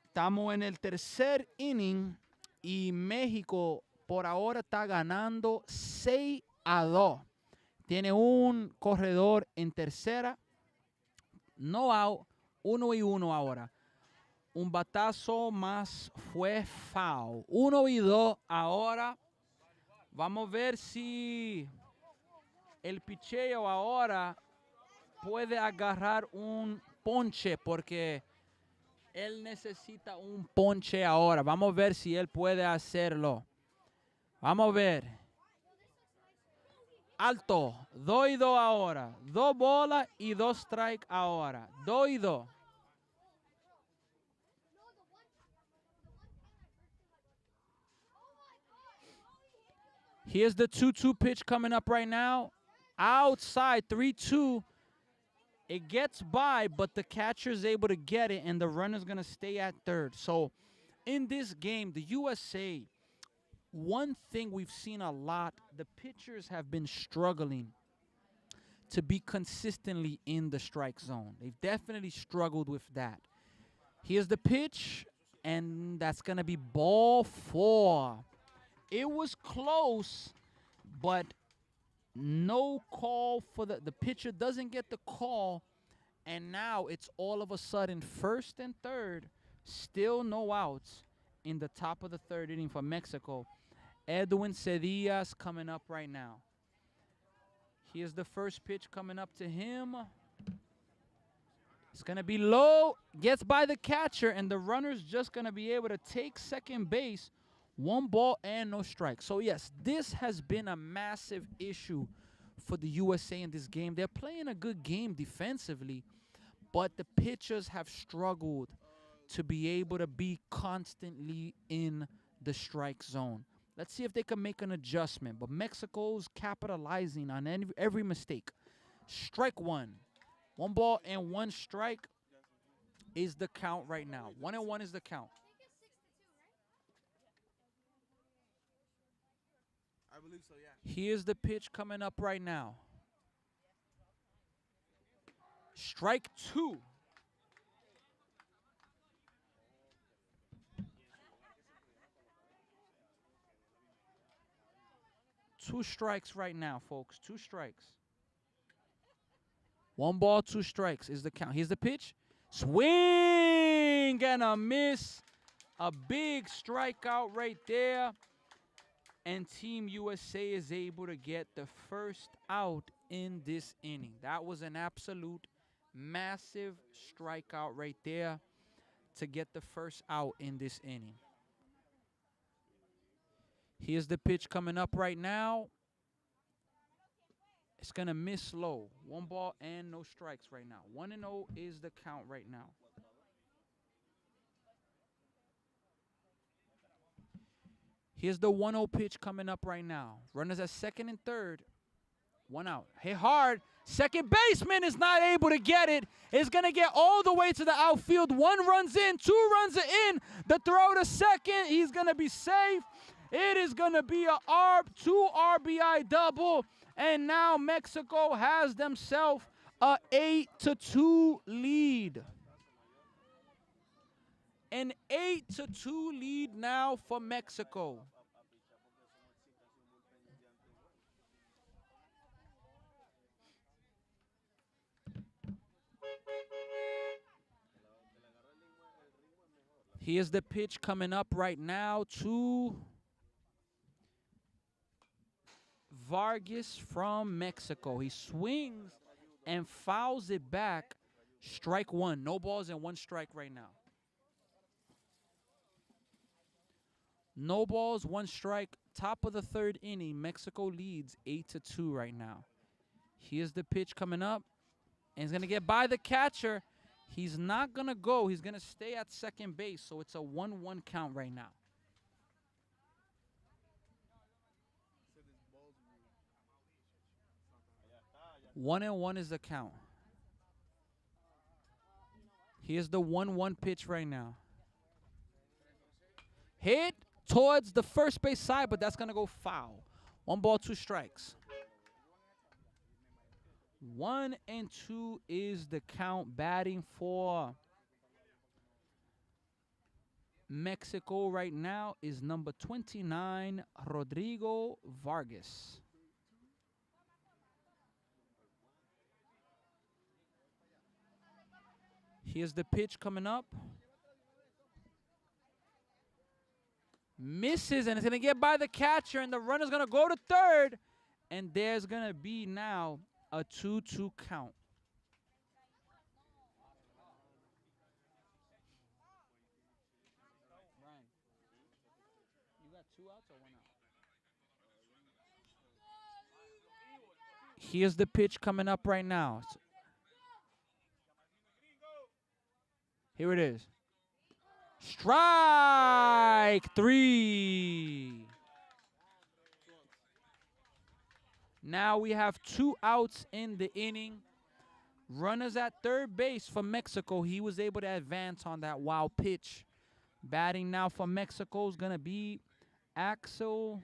Estamos en el tercer inning y México por ahora está ganando 6-2. Tiene un corredor en tercera. No out, 1-1 ahora. Un batazo más fue foul. 1-2 ahora. Vamos a ver si el picheo ahora puede agarrar un ponche, porque él necesita un ponche ahora. Vamos a ver si él puede hacerlo. Vamos a ver. Alto. 2-2 ahora. 2 bolas y 2 strikes ahora. 2-2. Here's the 2-2 pitch coming up right now. Outside, 3-2. It gets by, but the catcher's able to get it, and the runner's going to stay at third. So in this game, the USA, one thing we've seen a lot, the pitchers have been struggling to be consistently in the strike zone. They've definitely struggled with that. Here's the pitch, and that's going to be ball 4. It was close, but no call for the pitcher doesn't get the call, and now it's all of a sudden first and third, still no outs in the top of the third inning for Mexico. Edwin Cedillas coming up right now. Here's the first pitch coming up to him. It's going to be low, gets by the catcher, and the runner's just going to be able to take second base. 1 ball and no strike. So, yes, this has been a massive issue for the USA in this game. They're playing a good game defensively, but the pitchers have struggled to be able to be constantly in the strike zone. Let's see if they can make an adjustment. But Mexico's capitalizing on every mistake. Strike 1. 1 ball and 1 strike is the count right now. 1-1 is the count. I believe so, yeah. Here's the pitch coming up right now. Strike 2. Two strikes right now, folks. 2 strikes. 1 ball, 2 strikes is the count. Here's the pitch. Swing and a miss. A big strikeout right there. And Team USA is able to get the first out in this inning. That was an absolute massive strikeout right there to get the first out in this inning. Here's the pitch coming up right now. It's going to miss low. 1 ball and no strikes right now. 1-0 is the count right now. Here's the 1-0 pitch coming up right now. Runners at second and third. 1 out. Hit hard. Second baseman is not able to get it. It's going to get all the way to the outfield. 1 runs in. 2 runs in. The throw to second. He's going to be safe. It is going to be a 2 RBI double. And now Mexico has themselves a 8-2 lead. An 8-2 lead now for Mexico. Here's the pitch coming up right now to Vargas from Mexico. He swings and fouls it back. Strike 1. No balls and 1 strike right now. No balls, 1 strike. Top of the third inning. Mexico leads 8-2 right now. Here's the pitch coming up. And he's going to get by the catcher. He's not going to go. He's going to stay at second base. So it's a 1-1 count right now. 1-1 is the count. Here's the 1-1 pitch right now. Hit towards the first base side, but that's going to go foul. 1 ball, 2 strikes. 1-2 is the count. Batting for Mexico right now is number 29, Rodrigo Vargas. Here's the pitch coming up. Misses, and it's going to get by the catcher, and the runner's going to go to third. And there's going to be now a 2-2 count. Brian, you got 2 outs or 1 out? Here's the pitch coming up right now. Here it is. Strike 3. Now we have 2 outs in the inning. Runners at third base for Mexico. He was able to advance on that wild pitch. Batting now for Mexico is going to be Axel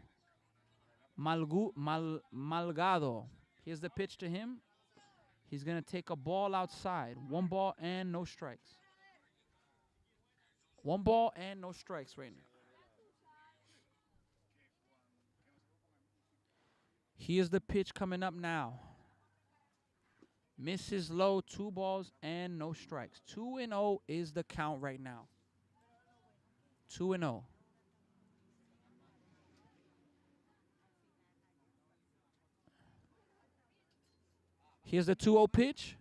Malgado. Here's the pitch to him. He's going to take a ball outside. 1 ball and no strikes. 1 ball and no strikes right now. Here's the pitch coming up now. Misses low, 2 balls and no strikes. 2-0 is the count right now. 2-0. Here's the 2-0 pitch.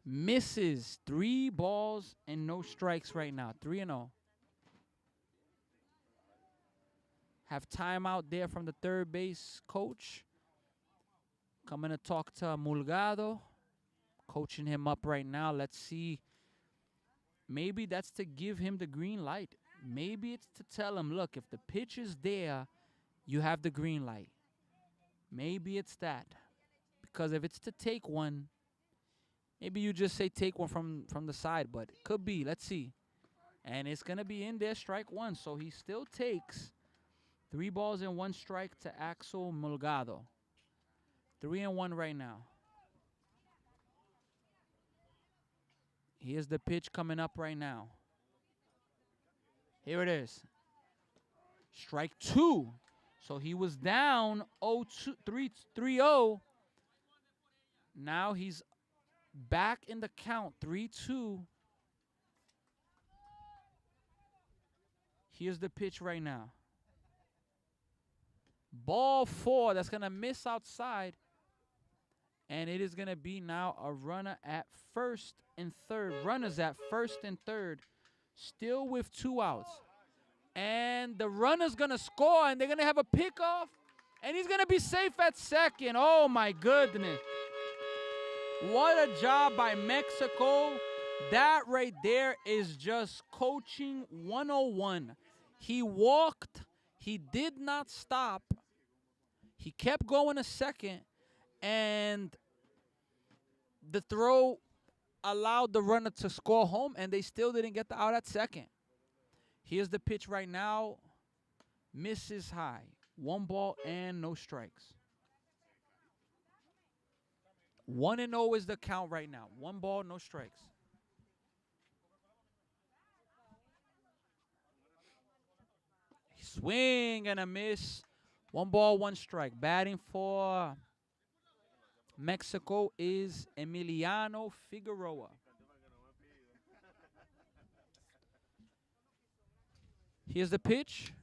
Misses, 3 balls and no strikes right now. 3-0. Have timeout there from the third base coach. Coming to talk to Mulgado. Coaching him up right now. Let's see. Maybe that's to give him the green light. Maybe it's to tell him, look, if the pitch is there, you have the green light. Maybe it's that. Because if it's to take one, maybe you just say take one from the side. But it could be. Let's see. And it's going to be in there, strike 1. So he still takes 3 balls and 1 strike to Axel Mulgado. 3-1 right now. Here's the pitch coming up right now. Here it is. Strike 2. So he was down 3-0. Now he's back in the count, 3-2. Here's the pitch right now. Ball 4. That's going to miss outside. And it is going to be now a runner at first and third. Runners at first and third. Still with 2 outs. And the runner's going to score, and they're going to have a pickoff. And he's going to be safe at second. Oh, my goodness. What a job by Mexico. That right there is just coaching 101. He walked. He did not stop. He kept going a second. And the throw allowed the runner to score home, and they still didn't get the out at second. Here's the pitch right now. Misses high. 1 ball and no strikes. 1-0 is the count right now. 1 ball, no strikes. Swing and a miss. 1 ball, 1 strike. Batting for Mexico is Emiliano Figueroa. Here's the pitch.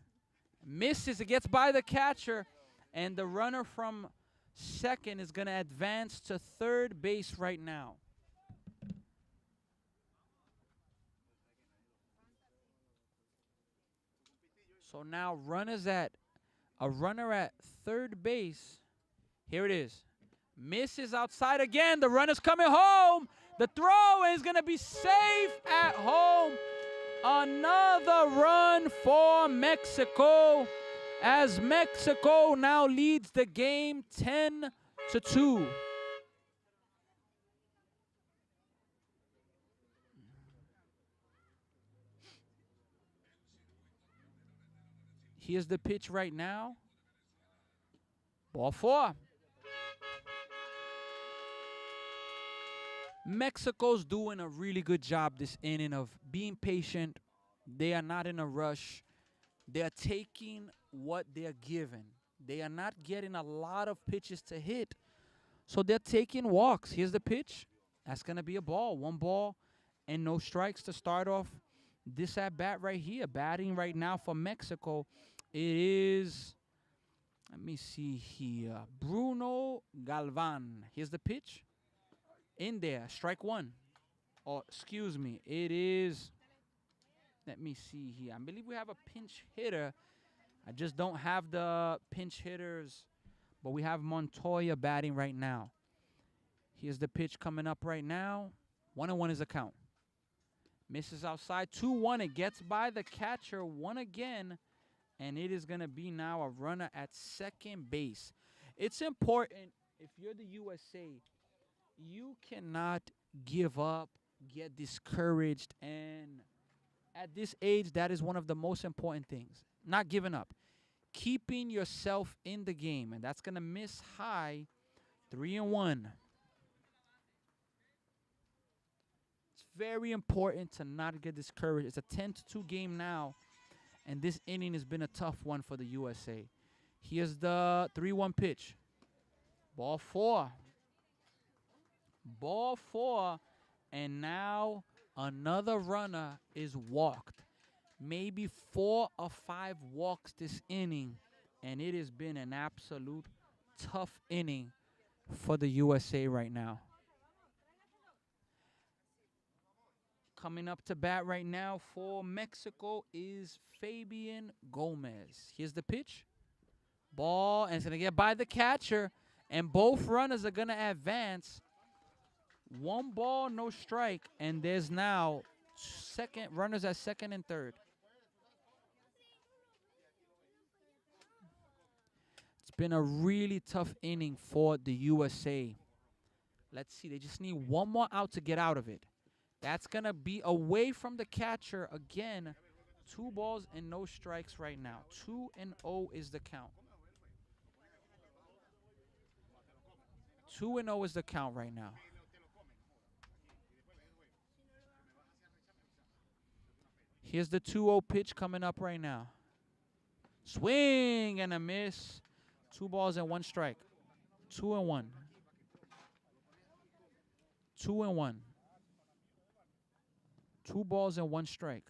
Misses. It gets by the catcher. And the runner from second is going to advance to third base right now. So now a runner at third base. Here it is. Misses outside again. The runner's coming home. The throw is going to be safe at home. Another run for Mexico as Mexico now leads the game 10-2. Here's the pitch right now. Ball 4. Mexico's doing a really good job this inning of being patient. They are not in a rush. They are taking what they are given. They are not getting a lot of pitches to hit. So they're taking walks. Here's the pitch. That's going to be a ball. 1 ball and no strikes to start off this at bat right here. Batting right now for Mexico. It is, let me see here, Bruno Galvan. Here's the pitch. In there, strike 1. Or, excuse me, it is, let me see here. I believe we have a pinch hitter. I just don't have the pinch hitters, but we have Montoya batting right now. Here's the pitch coming up right now. 1-1 is the count. Misses outside, 2-1. It gets by the catcher, 1 again, and it is going to be now a runner at second base. It's important, if you're the USA, You cannot give up, get discouraged, and at this age, that is one of the most important things. Not giving up, keeping yourself in the game, and that's gonna miss high. 3-1. It's very important to not get discouraged. It's a 10-2 game now, and this inning has been a tough one for the USA. Here's the 3-1 pitch. Ball four. Ball four. And now another runner is walked. Maybe 4 or 5 walks this inning. And it has been an absolute tough inning for the USA right now. Coming up to bat right now for Mexico is Fabian Gomez. Here's the pitch. Ball, and it's going to get by the catcher. And both runners are going to advance. 1 ball, no strike. And there's now runners at second and third. It's been a really tough inning for the USA. Let's see. They just need 1 more out to get out of it. That's going to be away from the catcher again. 2 balls and no strikes right now. 2-0 is the count. 2-0 is the count right now. Here's the 2-0 pitch coming up right now. Swing and a miss. 2 balls and 1 strike. 2-1. 2-1. 2 balls and 1 strike.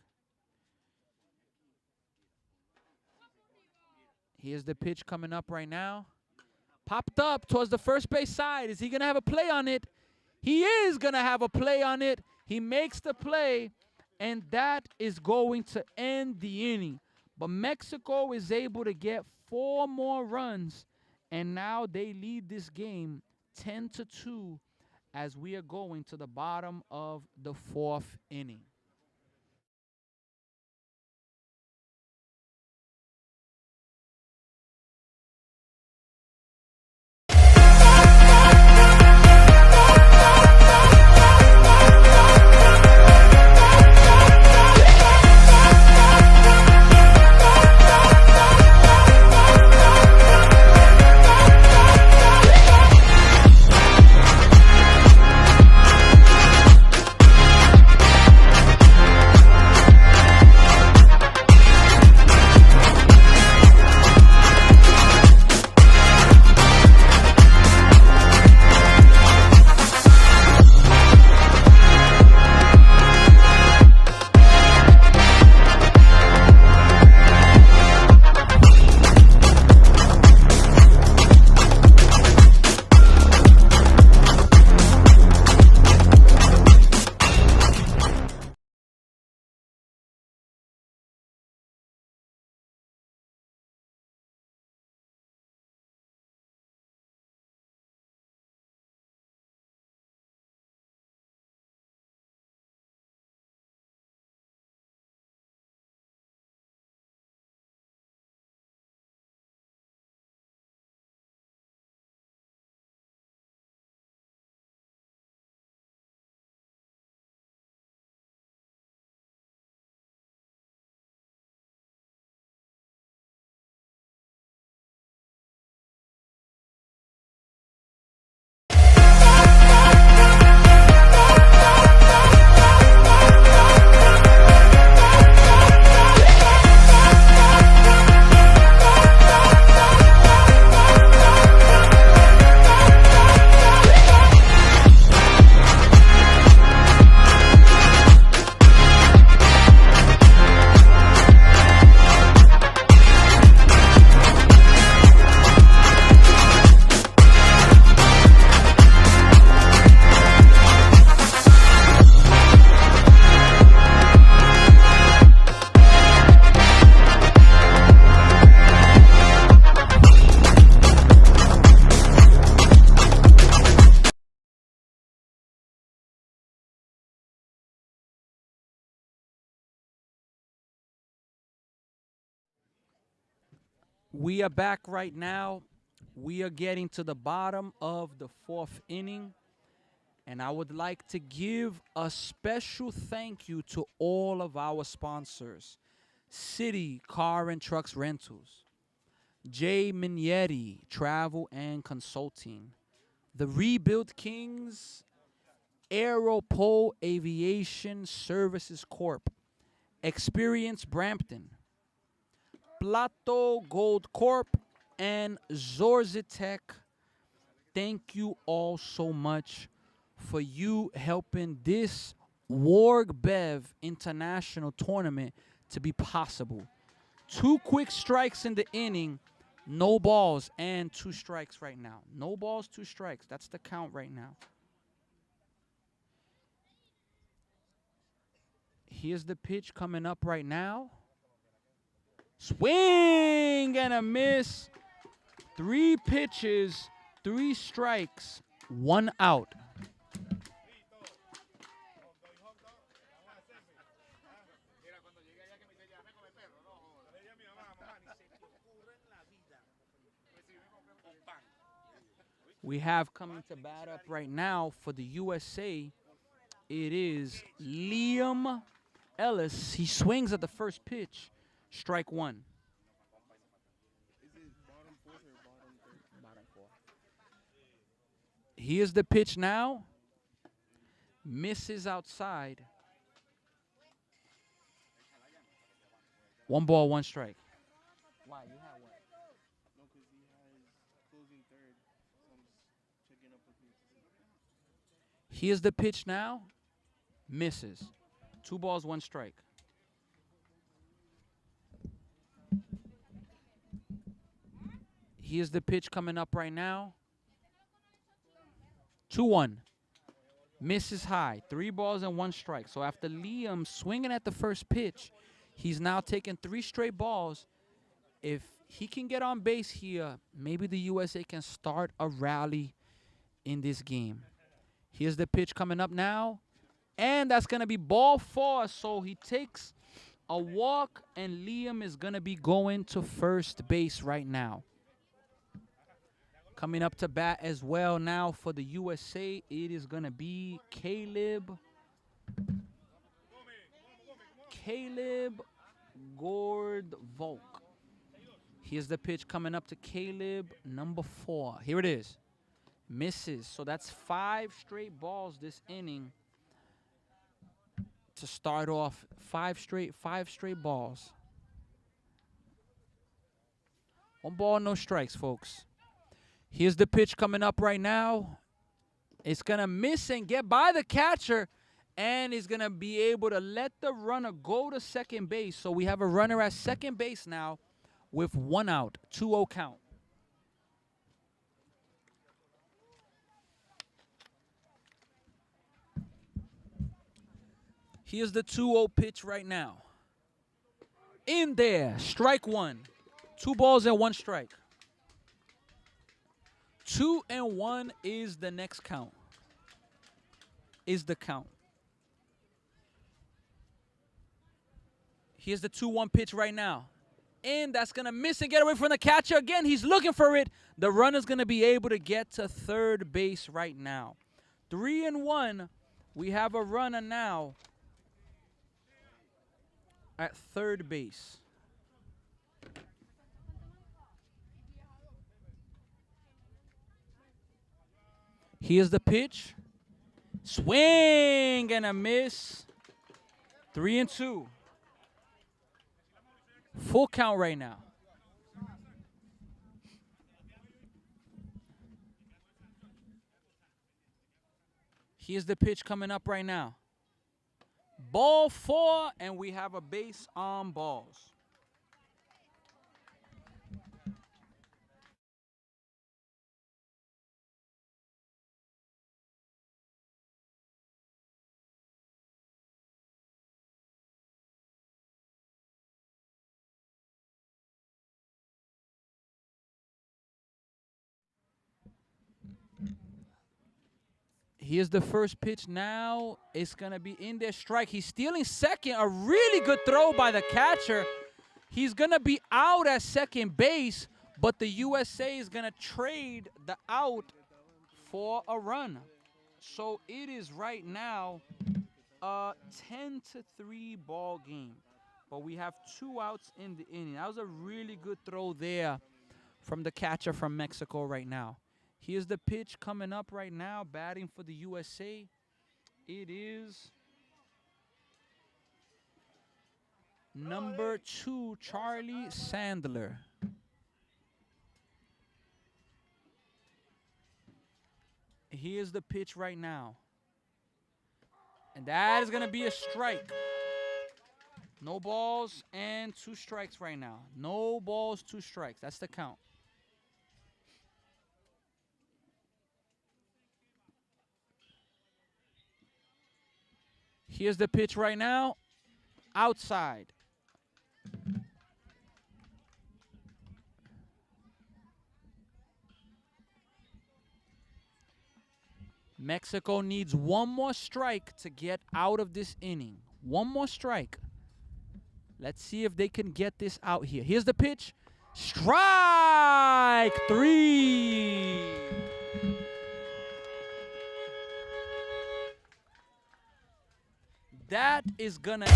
Here's the pitch coming up right now. Popped up towards the first base side. Is he going to have a play on it? He is going to have a play on it. He makes the play, and that is going to end the inning. But Mexico is able to get 4 more runs, and now they lead this game 10-2 as we are going to the bottom of the 4th inning. We are back right now. We are getting to the bottom of the 4th inning. And I would like to give a special thank you to all of our sponsors. City Car and Trucks Rentals, J. Minietti Travel and Consulting, the Rebuild Kings, Aeropole Aviation Services Corp., Experience Brampton, Plato Gold Corp., and Zorzitech. Thank you all so much for you helping this Warg Bev International Tournament to be possible. 2 quick strikes in the inning, no balls, and 2 strikes right now. No balls, 2 strikes. That's the count right now. Here's the pitch coming up right now. Swing and a miss. 3 pitches, 3 strikes, 1 out. We have coming to bat up right now for the USA. It is Liam Ellis. He swings at the first pitch. Strike 1. Is it bottom fourth or bottom third? Bottom 4. Here's the pitch now. Misses outside. 1 ball, 1 strike. Why? You had what? No, because he has closing third. So I'm just checking up with him. Here's the pitch now. Misses. 2 balls, 1 strike. Here's the pitch coming up right now. 2-1. Misses high. 3 balls and 1 strike. So after Liam swinging at the first pitch, he's now taking 3 straight balls. If he can get on base here, maybe the USA can start a rally in this game. Here's the pitch coming up now. And that's going to be ball 4. So he takes a walk, and Liam is going to be going to first base right now. Coming up to bat as well now for the USA, it is going to be Caleb Gordvolk. Here's the pitch coming up to Caleb, number 4. Here it is. Misses. So that's 5 straight balls this inning to start off. 5 straight balls. 1 ball, no strikes, folks. Here's the pitch coming up right now. It's going to miss and get by the catcher, and he's going to be able to let the runner go to second base. So we have a runner at second base now with 1 out, 2-0 count. Here's the 2-0 pitch right now. In there, strike 1. 2 balls and 1 strike. 2-1 is the next count. Is the count. Here's the 2-1 pitch right now. And that's going to miss and get away from the catcher. Again, he's looking for it. The runner's going to be able to get to third base right now. 3-1. We have a runner now at third base. Here's the pitch. Swing and a miss. 3-2. Full count right now. Here's the pitch coming up right now. Ball 4, and we have a base on balls. Here's the first pitch now. It's going to be in there, strike. He's stealing second. A really good throw by the catcher. He's going to be out at second base, but the USA is going to trade the out for a run. So it is right now a 10-3 ball game. But we have 2 outs in the inning. That was a really good throw there from the catcher from Mexico right now. Here's the pitch coming up right now, batting for the USA. It is number 2, Charlie Sandler. Here's the pitch right now. And that is going to be a strike. No balls and 2 strikes right now. No balls, 2 strikes. That's the count. Here's the pitch right now. Outside. Mexico needs 1 more strike to get out of this inning. 1 more strike. Let's see if they can get this out here. Here's the pitch. Strike 3. That is gonna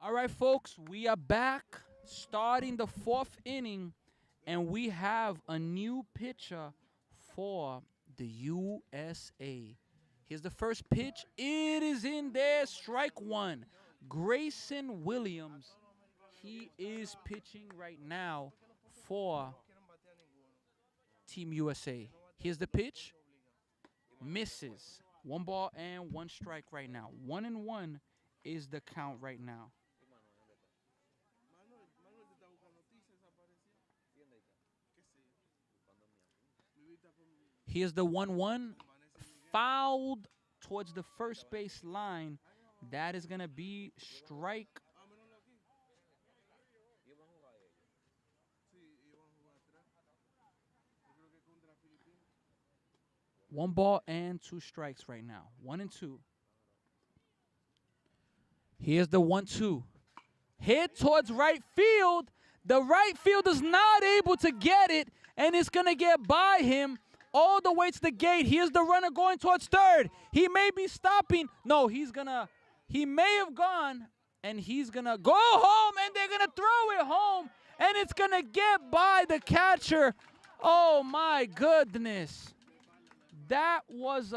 All right, folks, we are back starting the 4th inning, and we have a new pitcher for the USA. Here's the first pitch. It is in there, strike 1. Grayson Williams, he is pitching right now for Team USA. Here's the pitch. Misses. 1 ball and 1 strike right now. 1-1 is the count right now. Manuel, Manuel te está buscando a ti, se desapareció. ¿Qué sé yo? Mi vista por mi. Here's the 1-1. Amanece Miguel. Fouled towards the first base line. That is going to be strike. Ah, míralo aquí. Sí, ellos van a jugar atrás. Yo creo que contra Filipinas. 1 ball and 2 strikes right now. 1-2. Here's the 1-2. Hit towards right field. The right fielder's not able to get it, and it's going to get by him all the way to the gate. Here's the runner going towards third. He may be stopping. No, he may have gone, and he's going to go home, and they're going to throw it home, and it's going to get by the catcher. Oh, my goodness. That was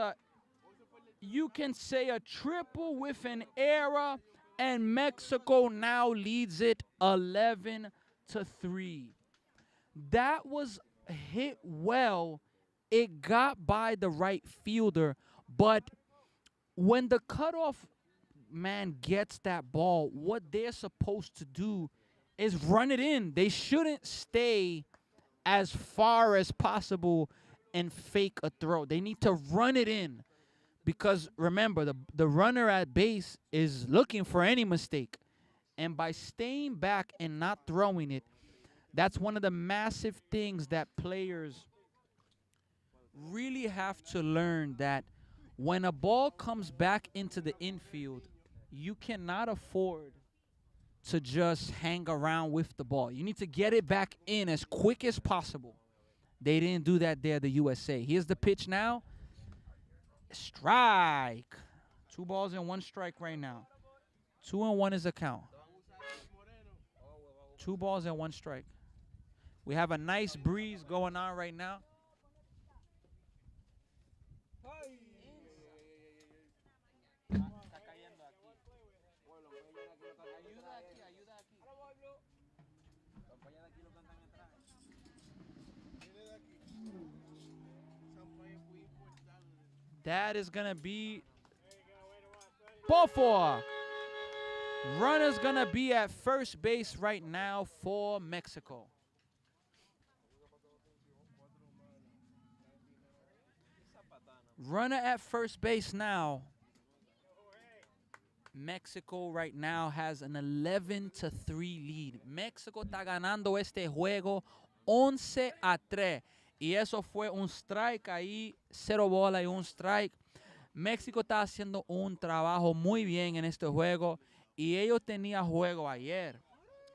you can say a triple with an error, and Mexico now leads it 11-3. That was hit well. It got by the right fielder, but when the cutoff man gets that ball, what they're supposed to do is run it in. They shouldn't stay as far as possible and fake a throw. They need to run it in. Because remember, the runner at base is looking for any mistake. And by staying back and not throwing it, that's one of the massive things that players really have to learn, that when a ball comes back into the infield, you cannot afford to just hang around with the ball. You need to get it back in as quick as possible. They didn't do that there, the USA. Here's the pitch now. Strike. 2 balls and 1 strike right now. 2-1 is the count. 2 balls and 1 strike. We have a nice breeze going on right now. That is going to be ball 4. Runner's going to be at first base right now for Mexico. Runner at first base now. Mexico right now has an 11-3 lead. México está ganando este juego 11-3. Y eso fue un strike ahí, 0 bola y 1 strike. México está haciendo un trabajo muy bien en este juego. Y ellos tenían juego ayer.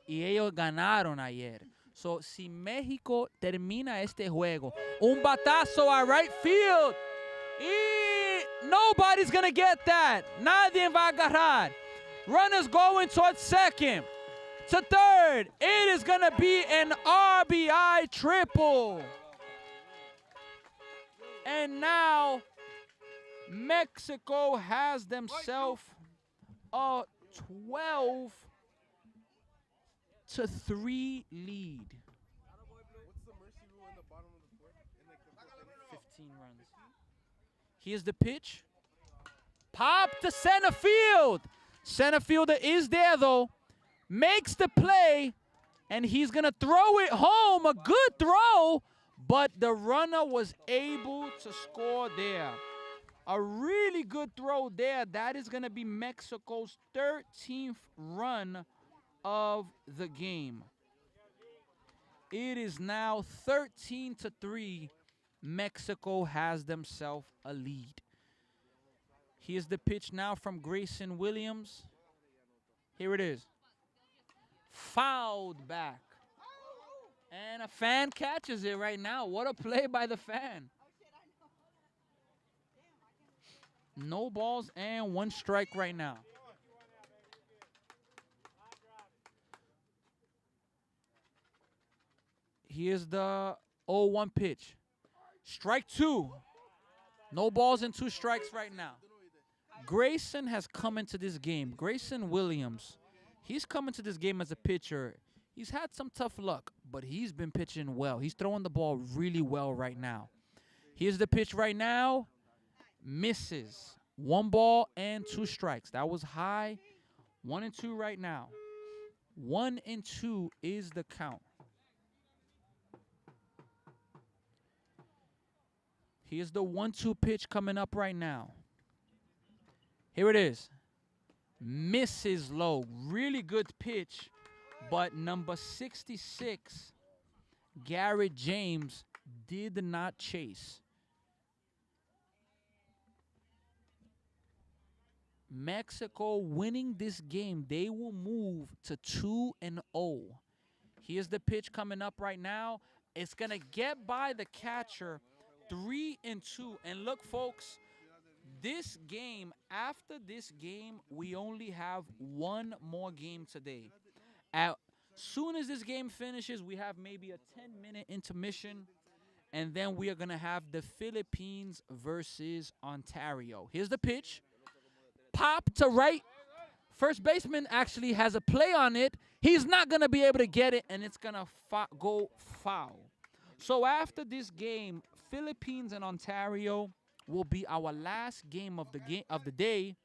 Y ellos ganaron ayer. So, si México termina este juego, un batazo a right field. Y nobody's going to get that. Nadie va a agarrar. Runners going towards second. To third. It is going to be an RBI triple. And now Mexico has themselves a 12-3 lead. What's the mercy rule in the bottom of the fourth? In like the fourth inning? 15 runs. Here's the pitch. Pop to center field. Center fielder is there, though. Makes the play, and he's going to throw it home. A good throw, but the runner was able to score there. A really good throw there. That is going to be Mexico's 13th run of the game. It is now 13-3. Mexico has themselves a lead. Here's the pitch now from Grayson Williams. Here it is. Fouled back. And a fan catches it right now. What a play by the fan. No balls and 1 strike right now. Here's the 0-1 pitch. Strike 2. No balls and 2 strikes right now. Grayson has come into this game. Grayson Williams, he's come into this game as a pitcher. He's had some tough luck, but he's been pitching well. He's throwing the ball really well right now. Here's the pitch right now. Misses. 1 ball and 2 strikes. That was high. 1-2 right now. 1-2 is the count. Here's the 1-2 pitch coming up right now. Here it is. Misses low. Really good pitch. But number 66, Garrett James, did not chase. Mexico winning this game. They will move to 2-0. Here's the pitch coming up right now. It's going to get by the catcher. 3-2. And look, folks, this game, after this game, we only have 1 more game today. As soon as this game finishes, we have maybe a 10-minute intermission. And then we are going to have the Philippines versus Ontario. Here's the pitch. Pop to right. First baseman actually has a play on it. He's not going to be able to get it, and it's going to go foul. So after this game, Philippines and Ontario will be our last game of the day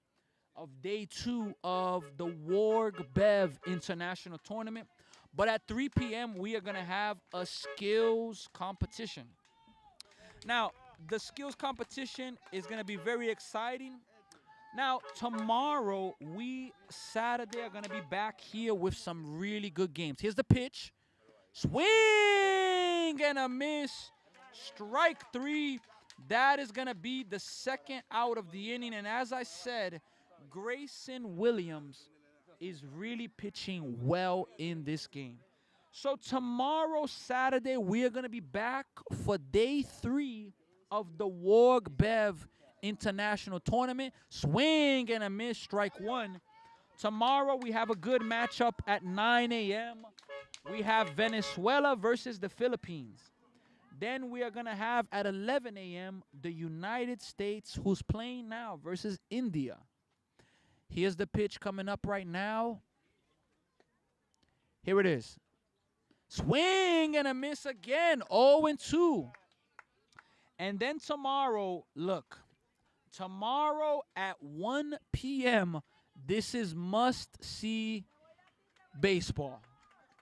of day 2 of the Warg Bev International Tournament. But at 3 p.m., we are going to have a skills competition. Now, the skills competition is going to be very exciting. Now, tomorrow, Saturday, are going to be back here with some really good games. Here's the pitch. Swing and a miss. Strike 3. That is going to be the second out of the inning. And as I said, Grayson Williams is really pitching well in this game. So tomorrow, Saturday, we are going to be back for day 3 of the Warg Bev International Tournament. Swing and a miss, strike 1. Tomorrow, we have a good matchup at 9 a.m. We have Venezuela versus the Philippines. Then we are going to have at 11 a.m. the United States, who's playing now, versus India. Here's the pitch coming up right now. Here it is. Swing and a miss again. 0-2. And then tomorrow, look. Tomorrow at 1 p.m., this is must-see baseball.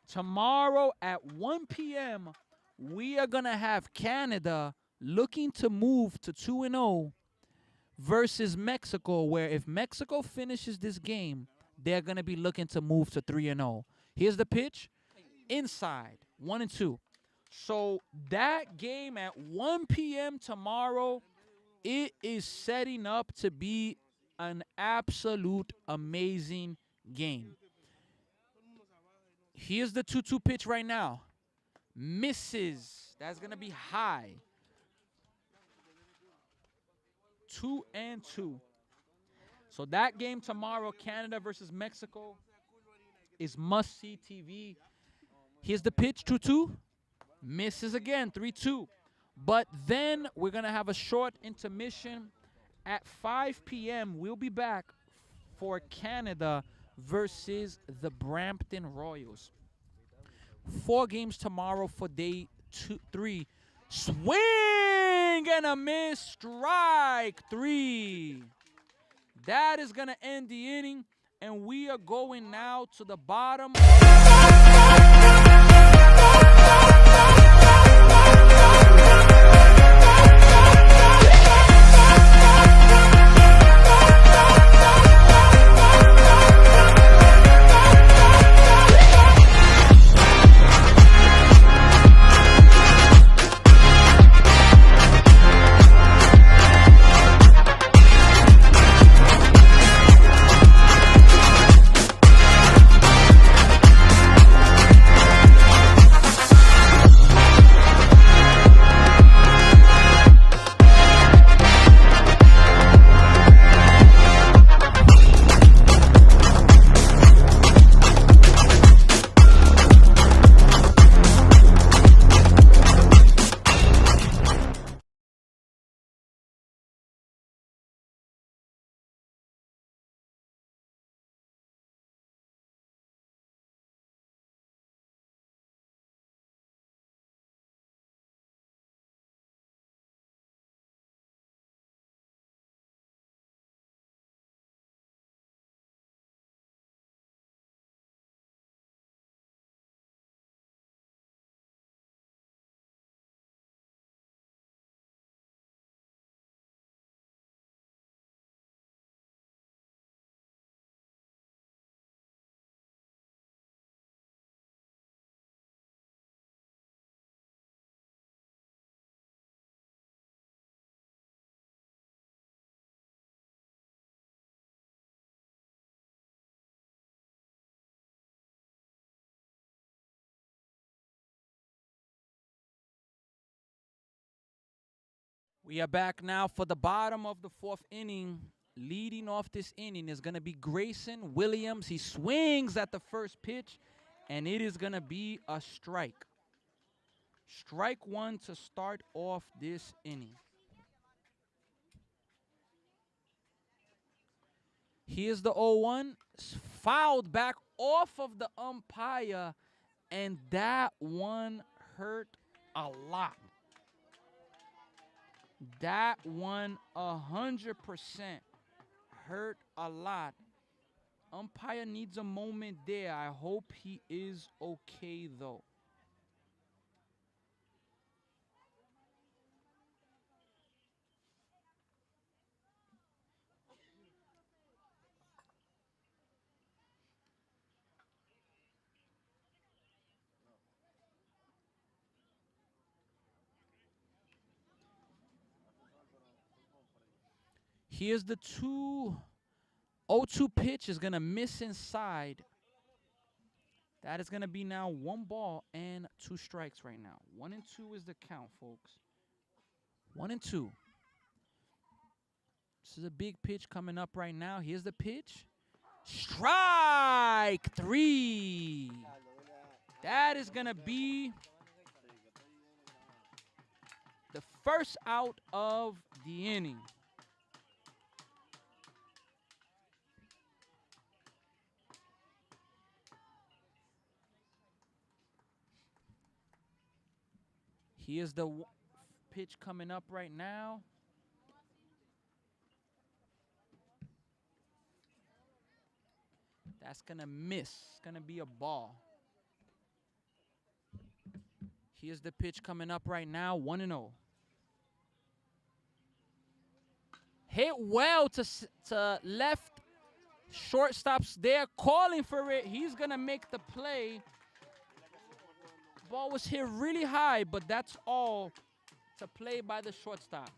Tomorrow at 1 p.m., we are going to have Canada looking to move to 2-0 versus Mexico, where if Mexico finishes this game, they're going to be looking to move to 3-0. Here's the pitch. Inside. 1-2. So that game at 1 p.m. tomorrow, it is setting up to be an absolute amazing game. Here's the 2-2 pitch right now. Misses. That's going to be high. 2-2. So that game tomorrow, Canada versus Mexico, is must-see TV. Here's the pitch, 2-2. Misses again, 3-2. But then we're going to have a short intermission. At 5 p.m., we'll be back for Canada versus the Brampton Royals. 4 games tomorrow for day 3. Swing and a miss. Strike 3. That is going to end the inning. And we are going now to the bottom. We are back now for the bottom of the fourth inning. Leading off this inning is going to be Grayson Williams. He swings at the first pitch, and it is going to be a strike. Strike one to start off this inning. Here's the 0-1. Fouled back off of the umpire, and that one hurt a lot. That one 100% hurt a lot. Umpire needs a moment there. I hope he is okay, though. Here's the 2-0-2 pitch is going to miss inside. That is going to be now 1 ball and 2 strikes right now. 1 and 2 is the count, folks. 1 and 2. This is a big pitch coming up right now. Here's the pitch. Strike 3. That is going to be the first out of the inning. Here's the pitch coming up right now. That's going to miss. It's going to be a ball. Here's the pitch coming up right now, 1-0. Hit well to left. Shortstop's there calling for it. He's going to make the play. Ball was hit really high, but that's all to play by the shortstop.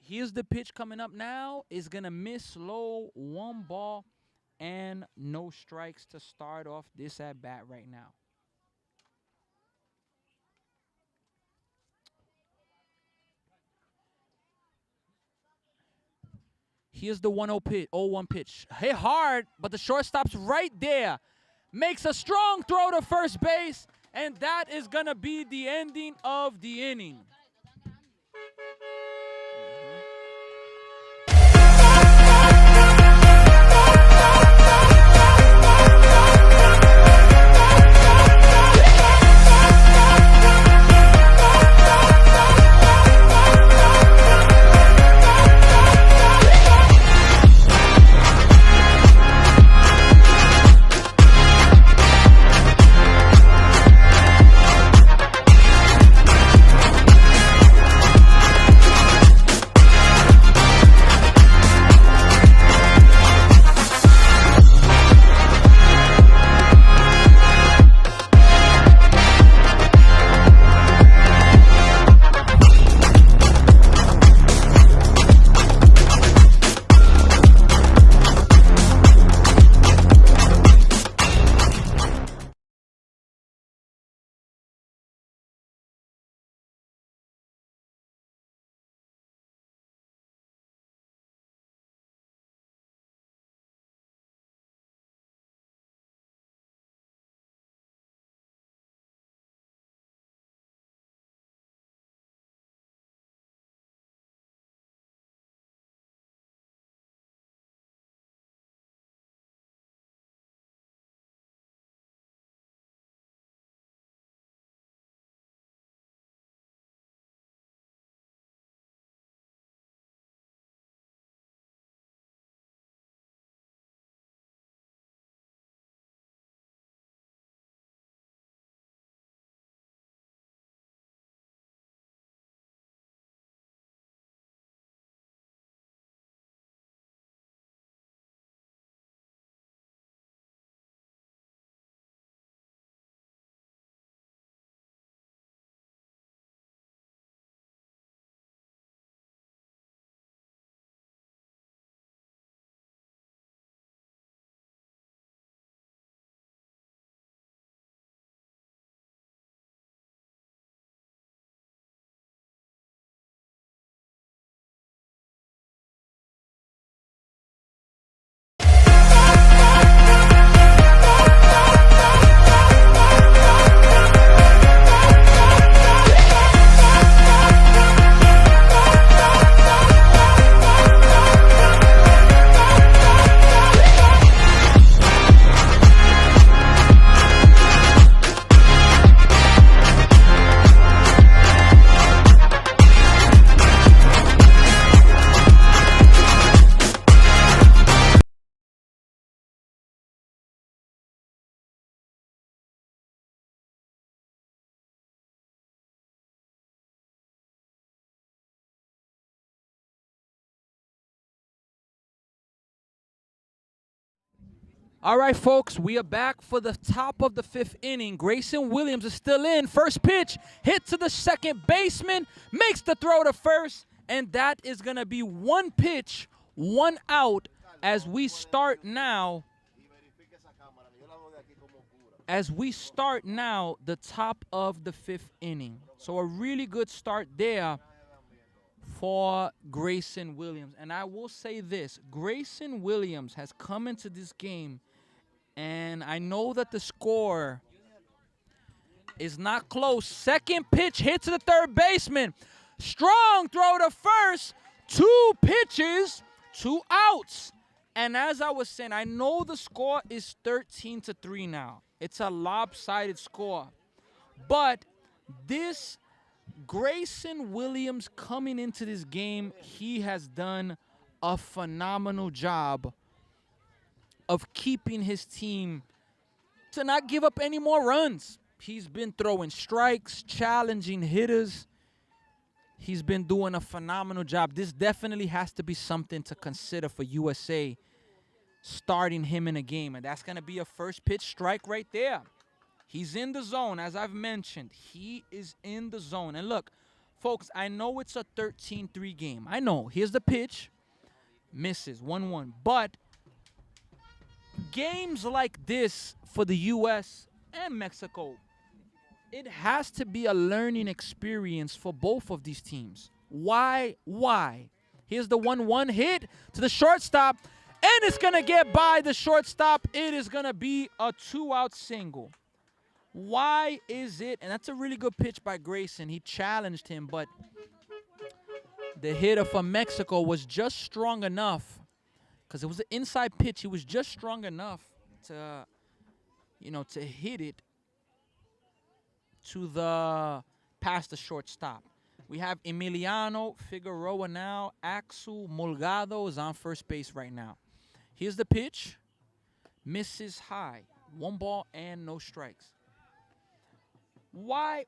Here's the pitch coming up now. Is going to miss low, 1 ball and no strikes to start off this at-bat right now. Here's the 0-1 pitch. Hit hard, but the shortstop's right there. Makes a strong throw to first base, and that is going to be the ending of the inning. All right, folks, we are back for the top of the 5th inning. Grayson Williams is still in. First pitch, hit to the second baseman, makes the throw to first, and that is going to be one pitch, one out as we start now. The top of the 5th inning. So a really good start there for Grayson Williams. And I will say this, Grayson Williams has come into this game, and I know that the score is not close. Second pitch hit to the third baseman. Strong throw to first. 2 pitches, 2 outs. And as I was saying, I know the score is 13-3 now. It's a lopsided score. But this Grayson Williams coming into this game, he has done a phenomenal job of keeping his team to not give up any more runs. He's been throwing strikes, challenging hitters. He's been doing a phenomenal job. This definitely has to be something to consider for USA, starting him in a game. And that's going to be a first pitch strike right there. He's in the zone, as I've mentioned. He is in the zone. And look, folks, I know it's a 13-3 game. I know. Here's the pitch. Misses, 1-1. But games like this for the U.S. and Mexico, it has to be a learning experience for both of these teams. Why? Here's the 1-1 hit to the shortstop, and it's going to get by the shortstop. It is going to be a 2-out single. Why is it? And that's a really good pitch by Grayson. He challenged him, but the hitter from Mexico was just strong enough, because it was an inside pitch. He was just strong enough to, to hit it to the past the shortstop. We have Emiliano Figueroa now. Axel Molgado is on first base right now. Here's the pitch. Misses high. 1 ball and no strikes. Why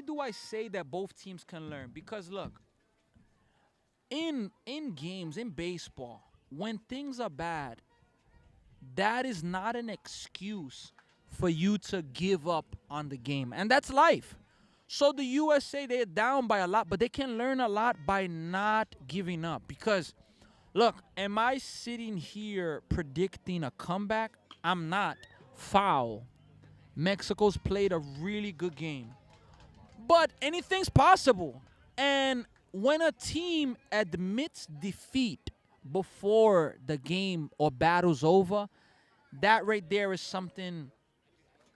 do I say that both teams can learn? Because look, in games, in baseball, when things are bad, that is not an excuse for you to give up on the game. And that's life. So the USA, they're down by a lot, but they can learn a lot by not giving up. Because, look, am I sitting here predicting a comeback? I'm not. Foul. Mexico's played a really good game. But anything's possible. And when a team admits defeat before the game or battle's over, that right there is something,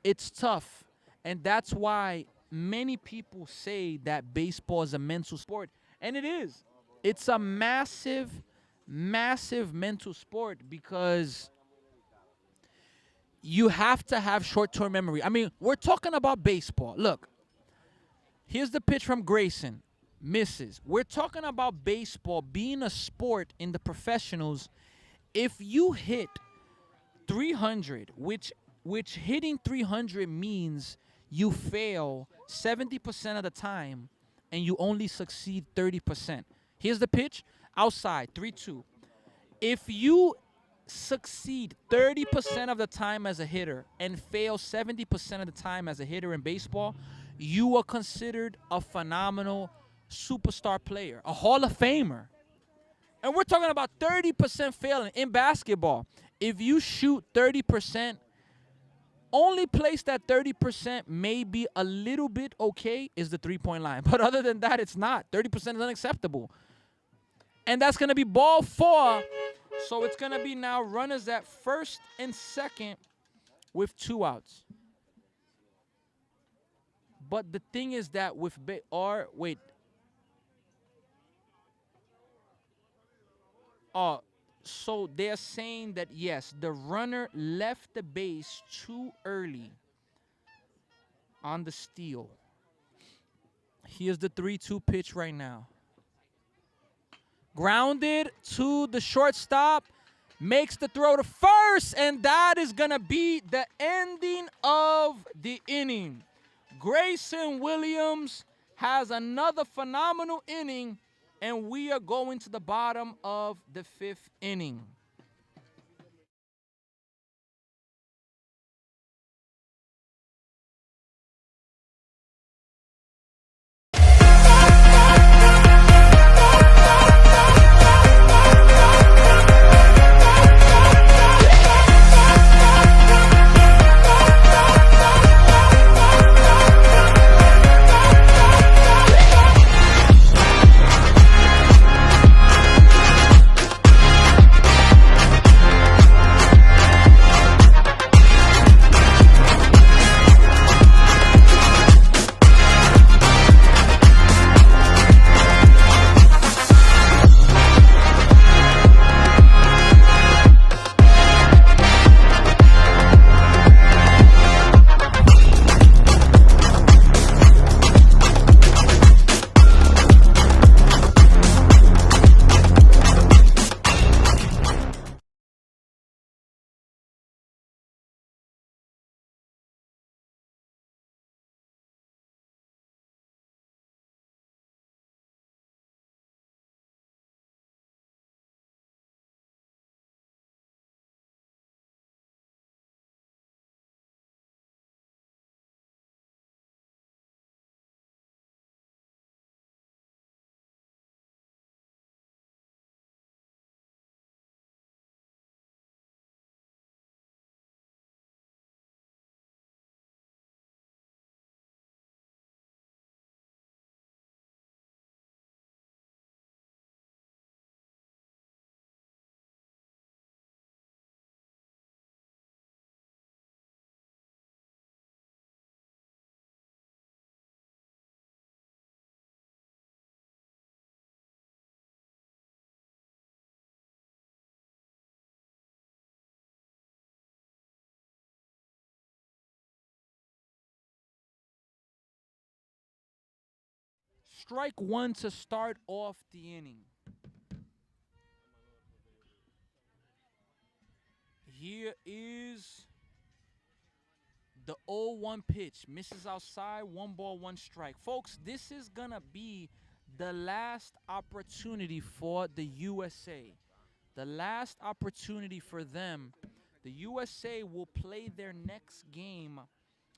it's tough. And that's why many people say that baseball is a mental sport. And it is. It's a massive, massive mental sport, because you have to have short-term memory. I mean, we're talking about baseball. Look, here's the pitch from Grayson. Misses. We're talking about baseball being a sport in the professionals. If you hit 300, which hitting 300 means you fail 70% of the time and you only succeed 30%. Here's the pitch. Outside, 3-2. If you succeed 30% of the time as a hitter and fail 70% of the time as a hitter in baseball, you are considered a phenomenal superstar player, a Hall of Famer. And we're talking about 30% failing in basketball. If you shoot 30%, only place that 30% may be a little bit okay is the three-point line. But other than that, it's not. 30% is unacceptable. And that's going to be ball 4. So it's going to be now runners at first and second with 2 outs. But the thing is that with so they're saying that, yes, the runner left the base too early on the steal. Here's the 3-2 pitch right now. Grounded to the shortstop. Makes the throw to first, and that is going to be the ending of the inning. Grayson Williams has another phenomenal inning, and we are going to the bottom of the 5th inning. Strike one to start off the inning. Here is the 0-1 pitch. Misses outside, 1-1 strike. Folks, this is going to be the last opportunity for the USA. The last opportunity for them. The USA will play their next game.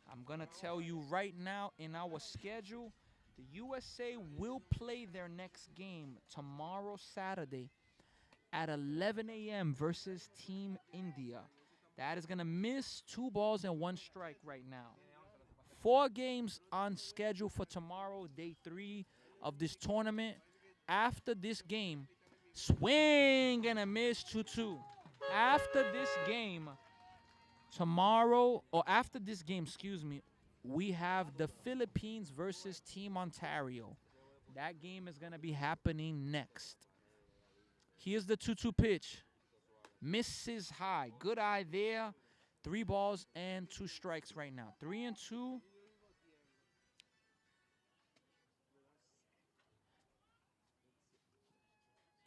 I'm going to tell you right now in our schedule, the USA will play their next game tomorrow, Saturday, at 11 a.m. versus Team India. That is going to miss 2-1 strike right now. 4 games on schedule for tomorrow, day 3 of this tournament. After this game, swing and a miss 2-2. After this game, tomorrow, or after this game, excuse me, we have the Philippines versus Team Ontario. That game is going to be happening next. Here's the 2-2 pitch. Misses high. Good eye there. 3-2 strikes right now. 3-2.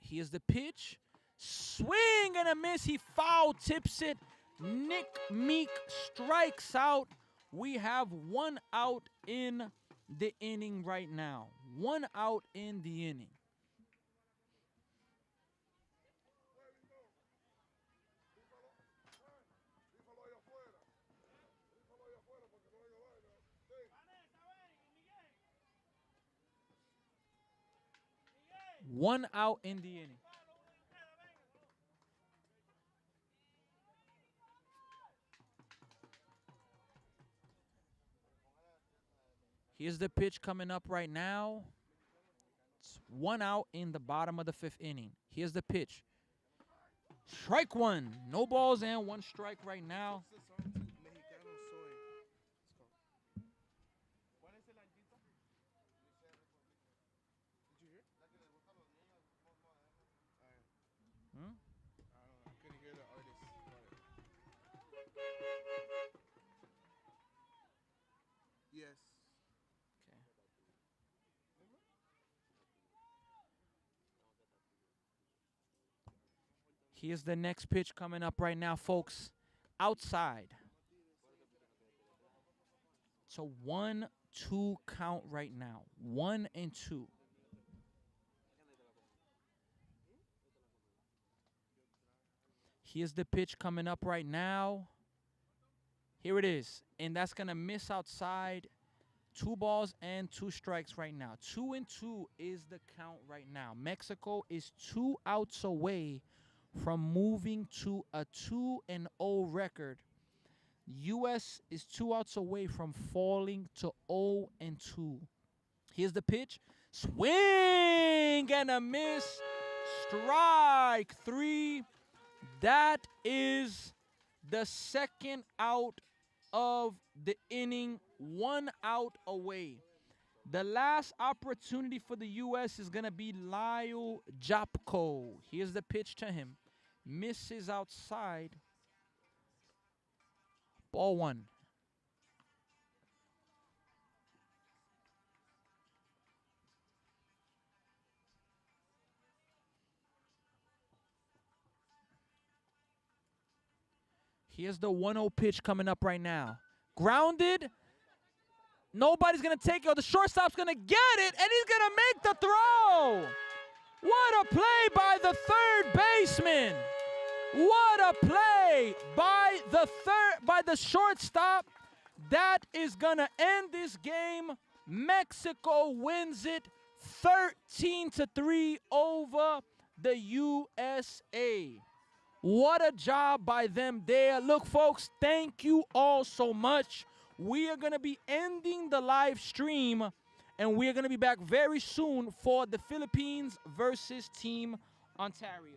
Here's the pitch. Swing and a miss. He foul tips it. Nick Meek strikes out. We have 1 out in the inning right now. 1 out in the inning. One out in the inning. Here's the pitch coming up right now. It's 1 out in the bottom of the 5th inning. Here's the pitch. Strike 1. No balls and 1 strike right now. Yes. Okay. Here's the next pitch coming up right now, folks. Outside. It's a 1-2 count right now. 1-2. Here's the pitch coming up right now. Here it is. And that's going to miss outside. 2-2 strikes right now. 2-2 is the count right now. Mexico is 2 outs away from moving to a 2-0 record. U.S. is 2 outs away from falling to 0-2. Here's the pitch. Swing and a miss. Strike 3. That is the 2nd out of the inning. 1 out away. The last opportunity for the U.S. is going to be Lyle Japko. Here's the pitch to him. Misses outside. Ball 1. Here's the 1-0 pitch coming up right now. Grounded. Nobody's going to take it. The shortstop's going to get it, and he's going to make the throw. What a play by the 3rd baseman. What a play by the shortstop. That is going to end this game. Mexico wins it 13-3 over the USA. What a job by them there. Look, folks, thank you all so much. We are going to be ending the live stream, and we are going to be back very soon for the Philippines versus Team Ontario.